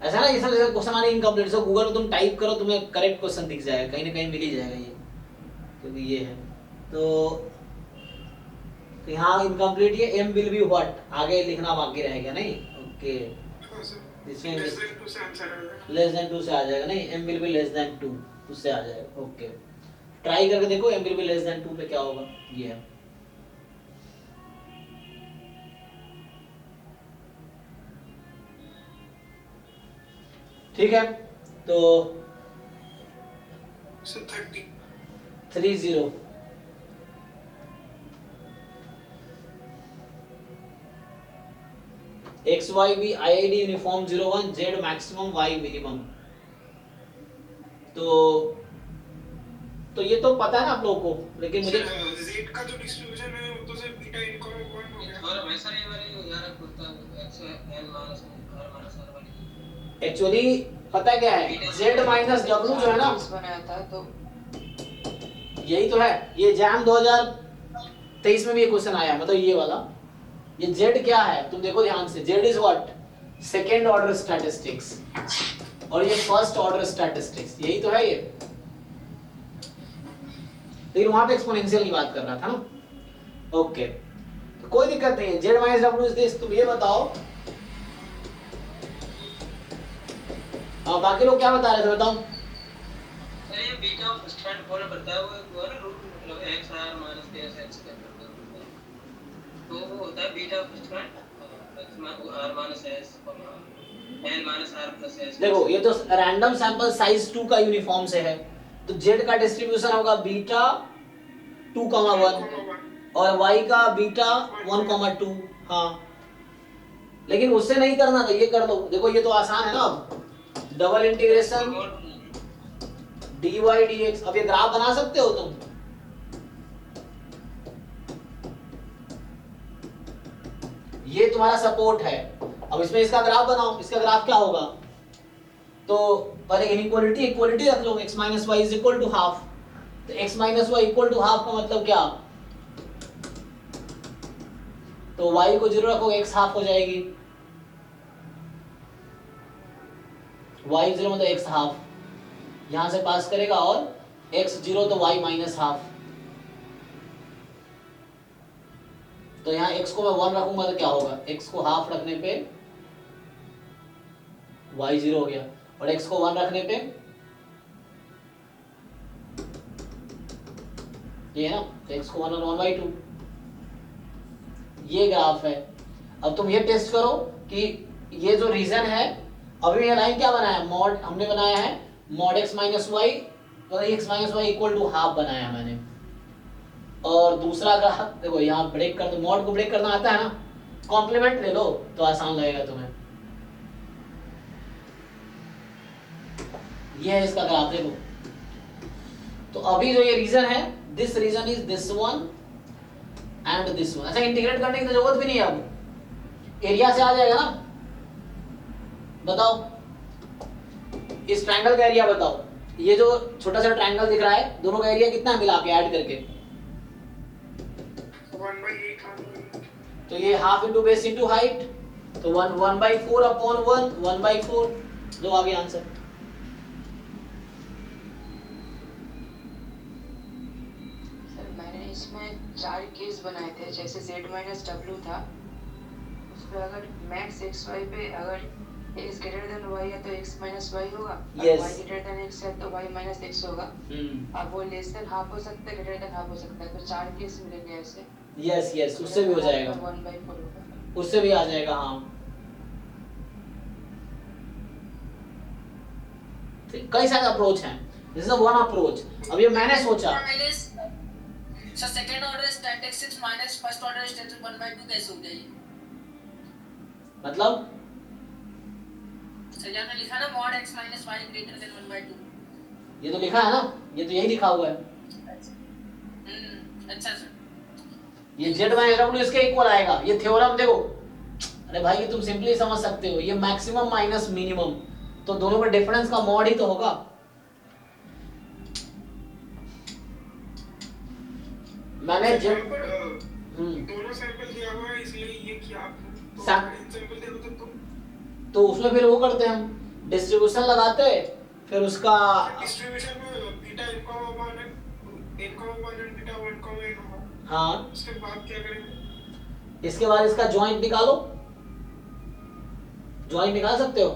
ऐसा ना, ये सब जैसे क्वेश्चन आने इनकम्प्लीट, सो गूगल में तुम टाइप करो, तुम्हें करेक्ट क्वेश्चन दिख जाएगा, कहीं ना कहीं मिल ही जाएगा ये, क्योंकि ये है। तो यहाँ इनकम्प्लीट, ये m will be what आगे लिखना बाकी रह गया, नहीं? ओके, इसमें लेस देन 2 से आंसर आएगा। लेस देन 2 से आ जाएगा, नहीं, m will be less than 2 उससे आ जाएगा। ओके, ट्राई करके देखो m will be less than 2 पे क्या होगा। ये है, ठीक है। तो sir 30 30 X Y B I I D uniform 01 Z maximum Y minimum. तो ये तो पता है ना आप लोगों को, लेकिन मुझे z का जो डिस्ट्रीब्यूशन है वो तो सिर्फ बीटा इनकम पॉइंट हो गया। और वैसा ही वाली उदाहरण करता है x n minus r minus r वाली। एक्चुअली पता है क्या है, z माइनस w जो है ना, बनाया था तो यही तो है। ये जैम 2023 में भी ये क्वेश्चन आया, मतलब ये वाला। ये z क्या है, तुम देखो ध्यान से, z is what, second order statistics, और ये फर्स्ट ऑर्डर स्टैटिस्टिक्स, यही तो है ये। लेकिन वहां पे एक्सपोनेंशियल की बात कर रहा था ना। ओके, तो कोई दिक्कत नहीं है। z minus w is this. तुम ये बताओ, बाकी लोग क्या बता रहे थे, बताओ। अरे ये बीटा ऑफ स्टैंड फॉलो करता है, वो है ना रूट, मतलब x r माइनस x का तो वो होता है beta of stand r minus s n minus r plus s। देखो ये तो रैंडम सैंपल साइज 2 का यूनिफॉर्म से है, तो z का डिस्ट्रीब्यूशन होगा बीटा 2,1 और y का बीटा 1,2। हाँ, लेकिन उससे नहीं करना था, ये कर लो। देखो ये तो आसान है ना, अब डबल इंटीग्रेशन dy dx। अब ये ग्राफ बना सकते हो तुम, ये तुम्हारा सपोर्ट है। अब इसमें इसका ग्राफ बनाओ, इसका ग्राफ क्या होगा, तो पहले इनइक्वालिटी इक्वालिटी रख लो, x minus Y is equal to half. तो x minus Y equal to half का मतलब क्या, तो y को 0 रखो, x हाफ हो जाएगी। y 0 मतलब x हाफ, यहां से पास करेगा, और x 0 तो y माइनस हाफ। तो यहाँ x को मैं 1 रखूंगा तो क्या होगा, x को हाफ रखने पे y 0 हो गया, और x को 1 रखने पे ये है ना, तो x को 1 और 1/2। ये ग्राफ है। अब तुम ये टेस्ट करो कि ये जो रीजन है, अभी ये लाइन क्या बनाया है, मॉड हमने बनाया है मॉड x माइनस वाई, तो x minus Y equal to half बनाया मैंने। और दूसरा ग्राफ देखो, यहाँ ब्रेक कर दो, मॉड को ब्रेक करना आता है ना, कॉम्प्लीमेंट ले लो तो आसान लगेगा तुम्हें। ये है इसका ग्राफ, देखो। तो अभी जो ये रीजन है, this region is this one and this one. अच्छा, इंटीग्रेट करने की जरूरत भी नहीं है, अब एरिया से आ जाएगा ना। बताओ, इस ट्रायंगल का एरिया बताओ, ये जो छोटा सा ट्रायंगल दिख रहा है, दोनों का एरिया कितना है मिला के ऐड करके, 1/8 तो ये half into base into height, तो 1/4 अपॉन 1/4। जो आ गया आंसर। सर मैंने इसमें 4 केस बनाए थे, जैसे z माइनस डब्ल्यू था, उस पर अगर मैक्स एक्स वाई पे अगर x ग्रेटर देन y है तो x माइनस वाई होगा, Yes. y greater than x है तो y माइनस x होगा। अब वो लेस देन हाफ हो सकता है, ग्रेटर देन हाफ हो सकता है, तो 4 केस मिलेंगे ऐसे। यस उससे भी हो जाएगा, 1/4 होगा। उससे भी आ जाएगा। हाँ कई सारे अप्रोच हैं, दिस इज वन अप्रोच। अब ये मैंने सोचा sir second order statistics minus first order statistics 1/2 कैसे हो गया ये? मतलब सर यहाँ पे लिखा ना mod x minus y greater than 1/2। ये तो लिखा है ना, ये तो यही लिखा हुआ है। अच्छा सर। ये z माइनस w इसके इक्वल आएगा। ये थ्योरम देखो, अरे भाई ये तुम सिंपली समझ सकते हो, ये मैक्सिमम माइनस मिनिमम, तो दोनों में डिफरेंस का मॉड ही तो होगा। मैंने दोनों सैंपल दिया हुआ है इसलिए ये किया आपने, तो सैंपल दे दो तो उसमें फिर वो करते हैं हम डिस्ट्रीब्यूशन लगाते हैं, फिर उसका डिस्ट्रीब्यूशन में बीटा n का 1 and बीटा 1 का 1 होगा। हाँ उसके बाद क्या करेंगे? इसके बाद इसका जॉइंट निकालो, जॉइंट निकाल सकते हो।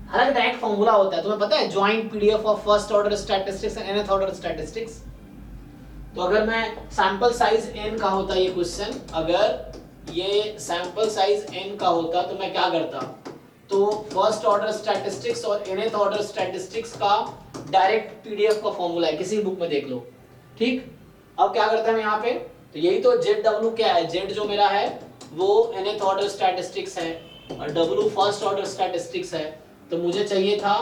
हर एक डायरेक्ट फॉर्मूला होता है, तुम्हें पता है joint PDF of first order statistics and nth order statistics. तो अगर मैं सैंपल साइज n का होता ये क्वेश्चन, अगर ये सैंपल साइज n का होता तो मैं क्या करता, तो फर्स्ट ऑर्डर स्टैटिस्टिक्स और nth ऑर्डर स्टैटिस्टिक्स का डायरेक्ट पीडीएफ का फॉर्मूला है, किसी बुक में देख लो। ठीक, अब क्या करता है यहाँ पे, तो यही तो ZW क्या है, Z जो मेरा है वो nth ऑर्डर स्टैटिस्टिक्स है और W फर्स्ट ऑर्डर स्टैटिस्टिक्स है, तो मुझे चाहिए था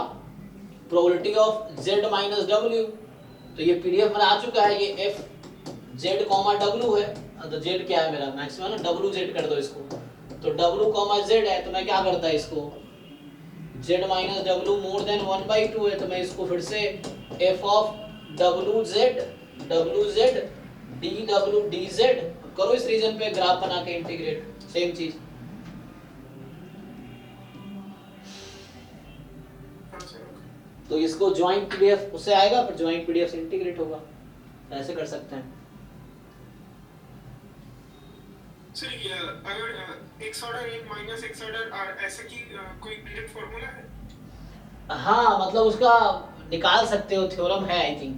probability of Z minus W। तो ये पीडीएफ मेरा आ चुका है, ये f z, w है, तो z क्या है मेरा मैक्सिमम ना, wz कर दो इसको, तो w, z है, तो मैं क्या करता है इसको z minus w more than 1/2 है, तो मैं इसको फिर से f of wz dw dz करो, इस रीजन पे ग्राफ बना के इंटीग्रेट, सेम चीज। तो इसको जॉइंट पीडीएफ उससे आएगा, फिर जॉइंट पीडीएफ से इंटीग्रेट होगा, ऐसे कर सकते हैं। सर ये अगर x order n minus x order r ऐसे की कोई डायरेक्ट फार्मूला है? हाँ मतलब उसका निकाल सकते हो, थ्योरम है, आई थिंक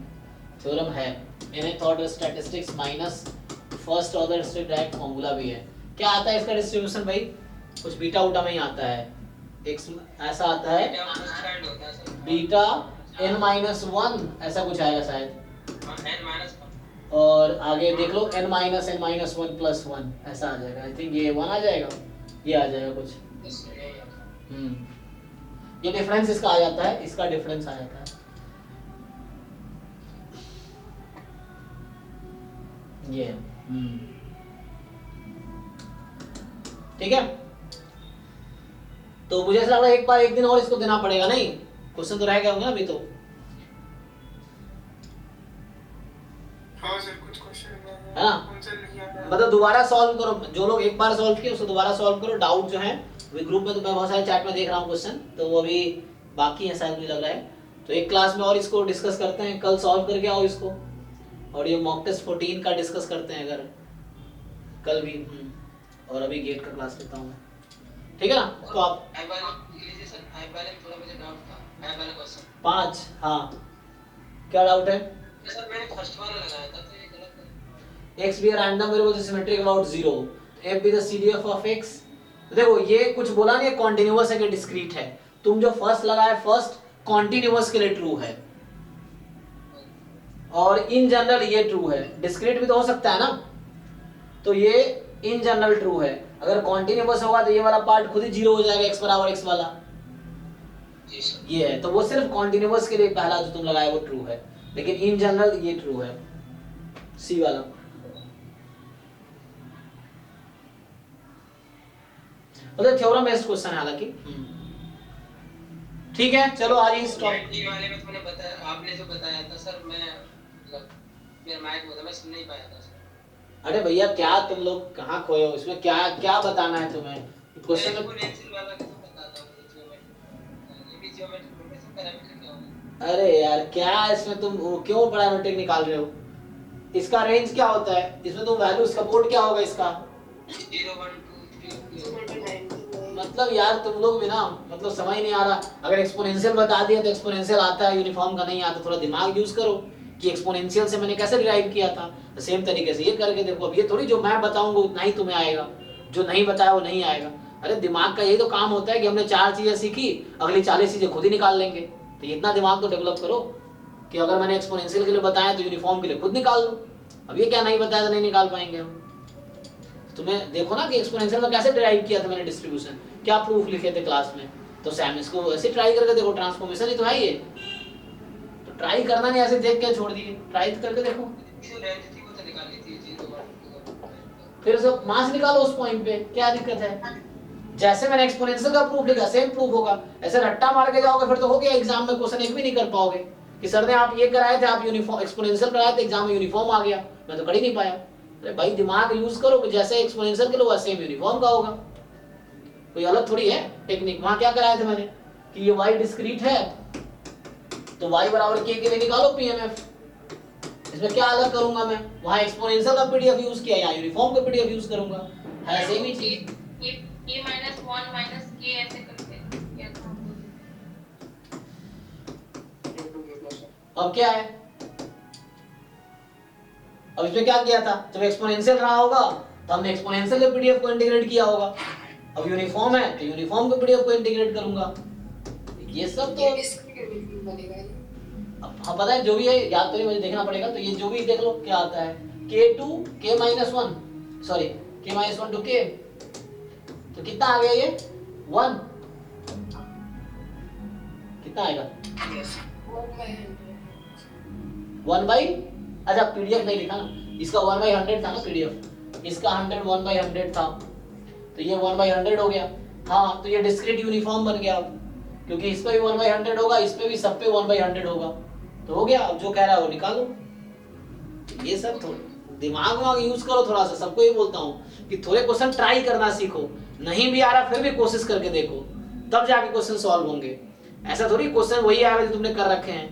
थ्योरम है, nth order statistics minus first order से डायरेक्ट फार्मूला भी है। क्या आता है इसका डिस्ट्रीब्यूशन भाई, कुछ बीटा उटा में ही आता है, x ऐसा आता है बीटा n-1 ऐसा कुछ आएगा शायद, और आगे देख लो n-1 प्लस 1 ऐसा आ जाएगा, आई थिंक ये 1 आ जाएगा, ये आ जाएगा कुछ। ये डिफरेंस इसका आ जाता है, इसका डिफरेंस आ जाता है। ये ठीक है, तो मुझे ऐसा लग रहा है एक दिन और इसको देना पड़ेगा, नहीं क्वेश्चन तो रह गए होंगे ना अभी तो। हाँ सर कुछ क्वेश्चन है ना, मतलब दोबारा सॉल्व करो, जो लोग एक बार सॉल्व किए उसको दोबारा सॉल्व करो, डाउट जो है ग्रुप में, तो मैं बहुत सारे चैट में देख रहा हूँ क्वेश्चन, तो वो अभी बाकी है शायद मुझे लग रहा है, तो एक क्लास में और इसको डिस्कस करते हैं, कल सॉल्व करके आओ इसको, और ये मॉक टेस्ट 14 का डिस्कस करते हैं अगर कल भी, और अभी गेट का क्लास लेता हूँ, ठीक है ना। तो आप 5, हाँ क्या डाउट है? सर मैंने फर्स्ट वाला लगाया था तो ये गलत है। x be a random variable is symmetric about 0, f be the CDF of x। तो देखो ये कुछ बोला नहीं, कॉन्टिन्यूअस है कि डिस्क्रीट है, तुम जो फर्स्ट लगाए फर्स्ट कॉन्टिन्यूअस के लिए ट्रू है, और इन जनरल ये ट्रू है, डिस्क्रीट भी तो हो सकता है ना, तो ये इन जनरल ट्रू है। अगर कॉन्टिन्यूअस होगा तो ये वाला पार्ट खुद ही 0 हो जाएगा, x बराबर x वाला, ये है, तो वो सिर्फ कॉन्टिन्यूअस के लिए पहला जो तुम लगाए वो ट्रू है, लेकिन इन जनरल ये ट्रू है, सी वाला। मतलब थ्योरम बेस्ड क्वेश्चन है हालांकि, ठीक है चलो आज ही स्टॉप। ये वाले में तुमने बताया, आपने जो बताया था सर, मैं मतलब मेरा माइक वो था, मैं सुन नहीं पाया था सर। अरे भैया क्या तुम लोग कहाँ खोए हो, इसमें क्या क्या बताना है तुम्हें क्वेश्चन में? एक्सपोनेंशियल वाला कैसे बताता हूँ ज्योमेट्री, ये भी ज्योमेट्री प्रोग्रेशन पैरामीटर क्या होगा? अरे यार क्या इसमें तुम वो क्यों पैरामीट्रिक निकाल रहे हो? इसका रेंज क्या होता है, इसमें तुम वैल्यू इसका कोड क्या होगा इसका? 0 1 2 3 मतलब यार तुम लोग भी ना मतलब समझ नहीं आ रहा। अगर एक्सपोनेंशियल बता दिया तो एक्सपोनेंशियल आता है, यूनिफॉर्म का नहीं आता। थोड़ा दिमाग यूज करो कि एक्सपोनेंशियल से मैंने कैसे डिराइव किया था, तो सेम तरीके से ये करके देखो। अब ये थोड़ी जो मैं बताऊंगा उतना ही तुम्हें आएगा, जो नहीं बताया वो नहीं आएगा। अरे दिमाग का यही तो काम होता है कि हमने 4 चीजें सीखी, अगली 40 चीजें खुद ही निकाल लेंगे। तो इतना दिमाग तो डेवलप करो कि अगर मैंने एक्सपोनेंशियल के लिए बताया तो यूनिफॉर्म के लिए खुद निकाल लो। अब ये क्या नहीं बताया तो नहीं निकाल पाएंगे हम। तुम्हें देखो ना कि एक्सपोनेंशियल में कैसे डिराइव किया था मैंने डिस्ट्रीब्यूशन, क्या प्रूफ लिखे थे क्लास में। तो सैम इसको ऐसे ट्राई करके देखो, ट्रांसफॉर्मेशन ही तो है ये। तो ट्राई करना नहीं, ऐसे देख के छोड़ दिए, ट्राई करके देखो। जो रेंज थी वो तो निकाल ली थी 0 1 2 फिर सब मास निकालो उस पॉइंट पे, क्या दिक्कत है? जैसे मैंने एक्सपोनेंशियल का प्रूफ लिखा सेम प्रूफ होगा। ऐसे रट्टा मार के जाओगे फिर तो हो गया, एग्जाम में क्वेश्चन एक भी नहीं कर पाओगे कि सर ने आप ये कराए थे, आप यूनिफॉर्म एक्सपोनेंशियल कराए थे, एग्जाम में यूनिफॉर्म आ गया, मैं तो कर ही नहीं पाया। अरे भाई दिमाग यूज करो कि जैसे एक्सपोनेंशियल के लिए वैसे सेम यूनिफॉर्म का होगा, कोई अलग थोड़ी है टेक्निक। वहां क्या कराया था मैंने कि ये y डिस्क्रीट है तो y बराबर k के लिए निकालो पीएमएफ। इसमें क्या अलग करूंगा मैं? वहां एक्सपोनेंशियल का पीडीएफ यूज किया, यहाँ यूनिफॉर्म का पीडीएफ यूज करूंगा, है सेम ही चीज। ये माइनस 1 माइनस k ऐसे करके क्या था? अब क्या है? अब इसमें क्या किया था? जब एक्सपोनेंशियल रहा होगा तो हमने एक्सपोनेंशियल के पीडीएफ को इंटीग्रेट किया होगा। अब यूनिफॉर्म है तो यूनिफॉर्म के पीडीएफ को इंटीग्रेट करूंगा। ये सब तो अब हाँ पता है जो भी है, याद तो नहीं, मुझे देखना पड़ेगा। तो ये जो भी देख लो क्या आता है, k2 k-1 sorry k-1 to k, तो कितना आ गया ये 1, कितना आएगा 1/, अच्छा पीडीएफ नहीं लिखा ना, इसका 1/100 था ना पीडीएफ, इसका 100 था, तो ये 1/100 हो गया। हाँ तो ये डिस्क्रीट यूनिफॉर्म बन गया अब, क्योंकि इस पे भी 1/100 होगा, इस पे भी, सब पे 1/100 होगा, तो हो गया। अब जो कह रहा है वो निकालो। ये सब थोड़ा दिमाग वाग यूज करो थोड़ा सा, सबको ये बोलता हूँ कि थोड़े क्वेश्चन ट्राई करना सीखो। नहीं भी आ रहा फिर भी कोशिश करके देखो, तब जाके क्वेश्चन सॉल्व होंगे। ऐसा थोड़ी क्वेश्चन वही आएगा जो तुमने कर रखे हैं।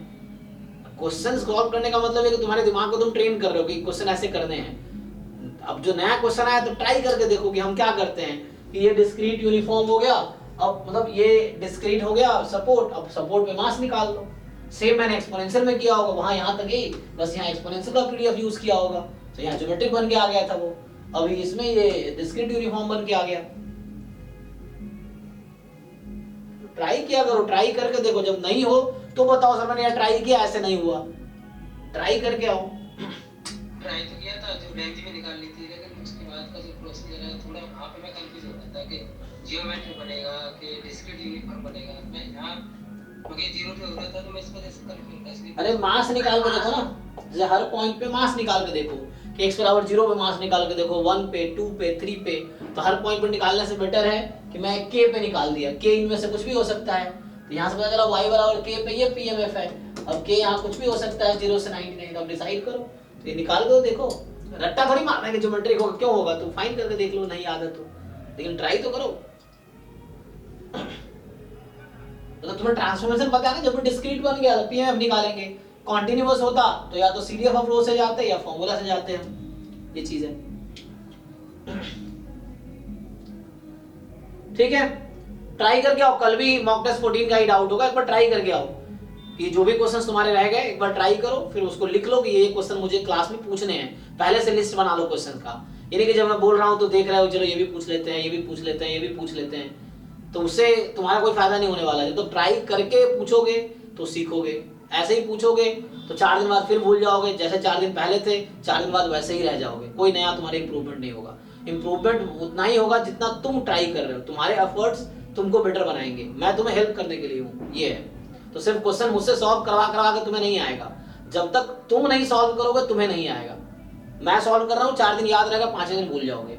क्वेश्चन सॉल्व करने का मतलब है कि तुम्हारे दिमाग को तुम ट्रेन कर रहे हो कि क्वेश्चन ऐसे करने हैं। अब जो नया क्वेश्चन आया तो ट्राई करके देखो कि हम क्या करते हैं कि ये डिस्क्रीट यूनिफॉर्म हो गया, अब मतलब ये डिस्क्रीट हो गया सपोर्ट, अब सपोर्ट पे मास निकाल लो। सेम मैंने एक्सपोनेंशियल में किया होगा, वहां यहाँ तक ही, बस यहाँ एक्सपोनेंशियल का पीडीएफ यूज किया होगा तो यहाँ ज्योमेट्रिक बन के आ गया था वो, अभी इसमें ये डिस्क्रीट यूनिफॉर्म बन के आ गया। ट्राई किया करो, ट्राई करके देखो, जब नहीं हो तो बताओ सर मैंने यार ट्राई किया ऐसे नहीं हुआ, ट्राई करके आओ। ट्राई तो किया था, जो रेंज में निकाल ली थी, लेकिन उसके बाद का जो प्रोसीजर है थोड़ा वहाँ पे मैं कंफ्यूज हो रहा था कि जियोमेट्री बनेगा कि डिस्क्रीट यूनिफॉर्म बनेगा। मैं यहाँ मुझे 0 पे हो रहा था तो मैं इस वजह से कंफ्यूज था, इसलिए अरे मास निकाल के देखो ना, जैसे हर पॉइंट पे मास निकाल के देखो कि x बराबर 0 पे मास निकाल के देखो, 1 पे 2 पे 3 पे, तो हर पॉइंट पे निकालने से बेटर है कि मैं k पे निकाल दिया। k इनमें से कुछ भी हो सकता है, तो यहाँ से पता चला y बराबर k पे ये पीएमएफ है। अब k यहाँ कुछ भी हो सकता है 0 से 99, तो अब डिसाइड करो, तो ये निकाल दो। देखो रट्टा थोड़ी मारना है कि ज्योमेट्रिक होगा, क्यों होगा, तो फाइंड करके देख लो, नहीं आदत हो, लेकिन ट्राई तो करो। तो तुम्हें ट्रांसफॉर्मेशन पता है ना, जब डिस्क्रीट बन गया तो पीएमएफ निकालेंगे। कॉन्टिन्यूअस होता तो या तो सीडीएफ अप्रोच से जाते या फॉर्मूला से जाते हम, ये चीज है। ठीक है, ट्राई करके आओ। कल भी मॉक टेस्ट 14 का ही डाउट होगा, एक बार ट्राई करके आओ कि जो भी क्वेश्चंस तुम्हारे रह गए एक बार ट्राई करो, फिर उसको लिख लो कि ये क्वेश्चन मुझे क्लास में पूछने हैं। पहले से लिस्ट बना लो क्वेश्चन का, ये नहीं कि जब मैं बोल रहा हूँ तो देख रहे हो चलो ये भी पूछ लेते हैं, ये भी पूछ लेते हैं, ये भी पूछ लेते हैं, तो उससे तुम्हारा कोई फायदा नहीं होने वाला है। तो ट्राई करके पूछोगे तो सीखोगे, ऐसे ही पूछोगे तो 4 दिन बाद फिर भूल जाओगे, जैसे 4 दिन पहले थे 4 दिन बाद वैसे ही रह जाओगे, कोई नया तुम्हारे इंप्रूवमेंट नहीं होगा। इंप्रूवमेंट उतना ही होगा जितना तुम ट्राई कर रहे हो, तुम्हारे एफर्ट्स तुमको बेटर बनाएंगे, मैं तुम्हें हेल्प करने के लिए हूँ, ये है। तो सिर्फ क्वेश्चन मुझसे सॉल्व करवा करवा के तुम्हें नहीं आएगा, जब तक तुम नहीं सॉल्व करोगे तुम्हें नहीं आएगा। मैं सॉल्व कर रहा हूँ 4 दिन याद रहेगा, 5 दिन भूल जाओगे,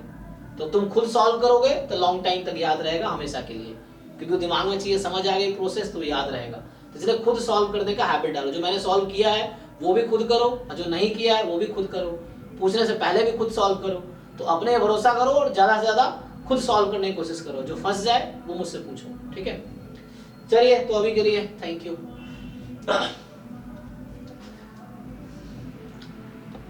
तो तुम खुद सॉल्व करोगे तो लॉन्ग टाइम तक याद रहेगा, हमेशा के लिए, क्योंकि दिमाग में चीजें समझ आ गई प्रोसेस तो याद रहेगा। तो इसलिए खुद सॉल्व करने का हैबिट डालो, जो मैंने सॉल्व किया है वो भी खुद करो, जो नहीं किया है वो भी खुद करो, पूछने से पहले भी खुद सॉल्व करो। तो अपने भरोसा करो और ज़्यादा से ज़्यादा खुद सॉल्व करने की कोशिश करो, जो फंस जाए वो मुझसे पूछो, ठीक है। चलिए तो अभी के लिए थैंक यू।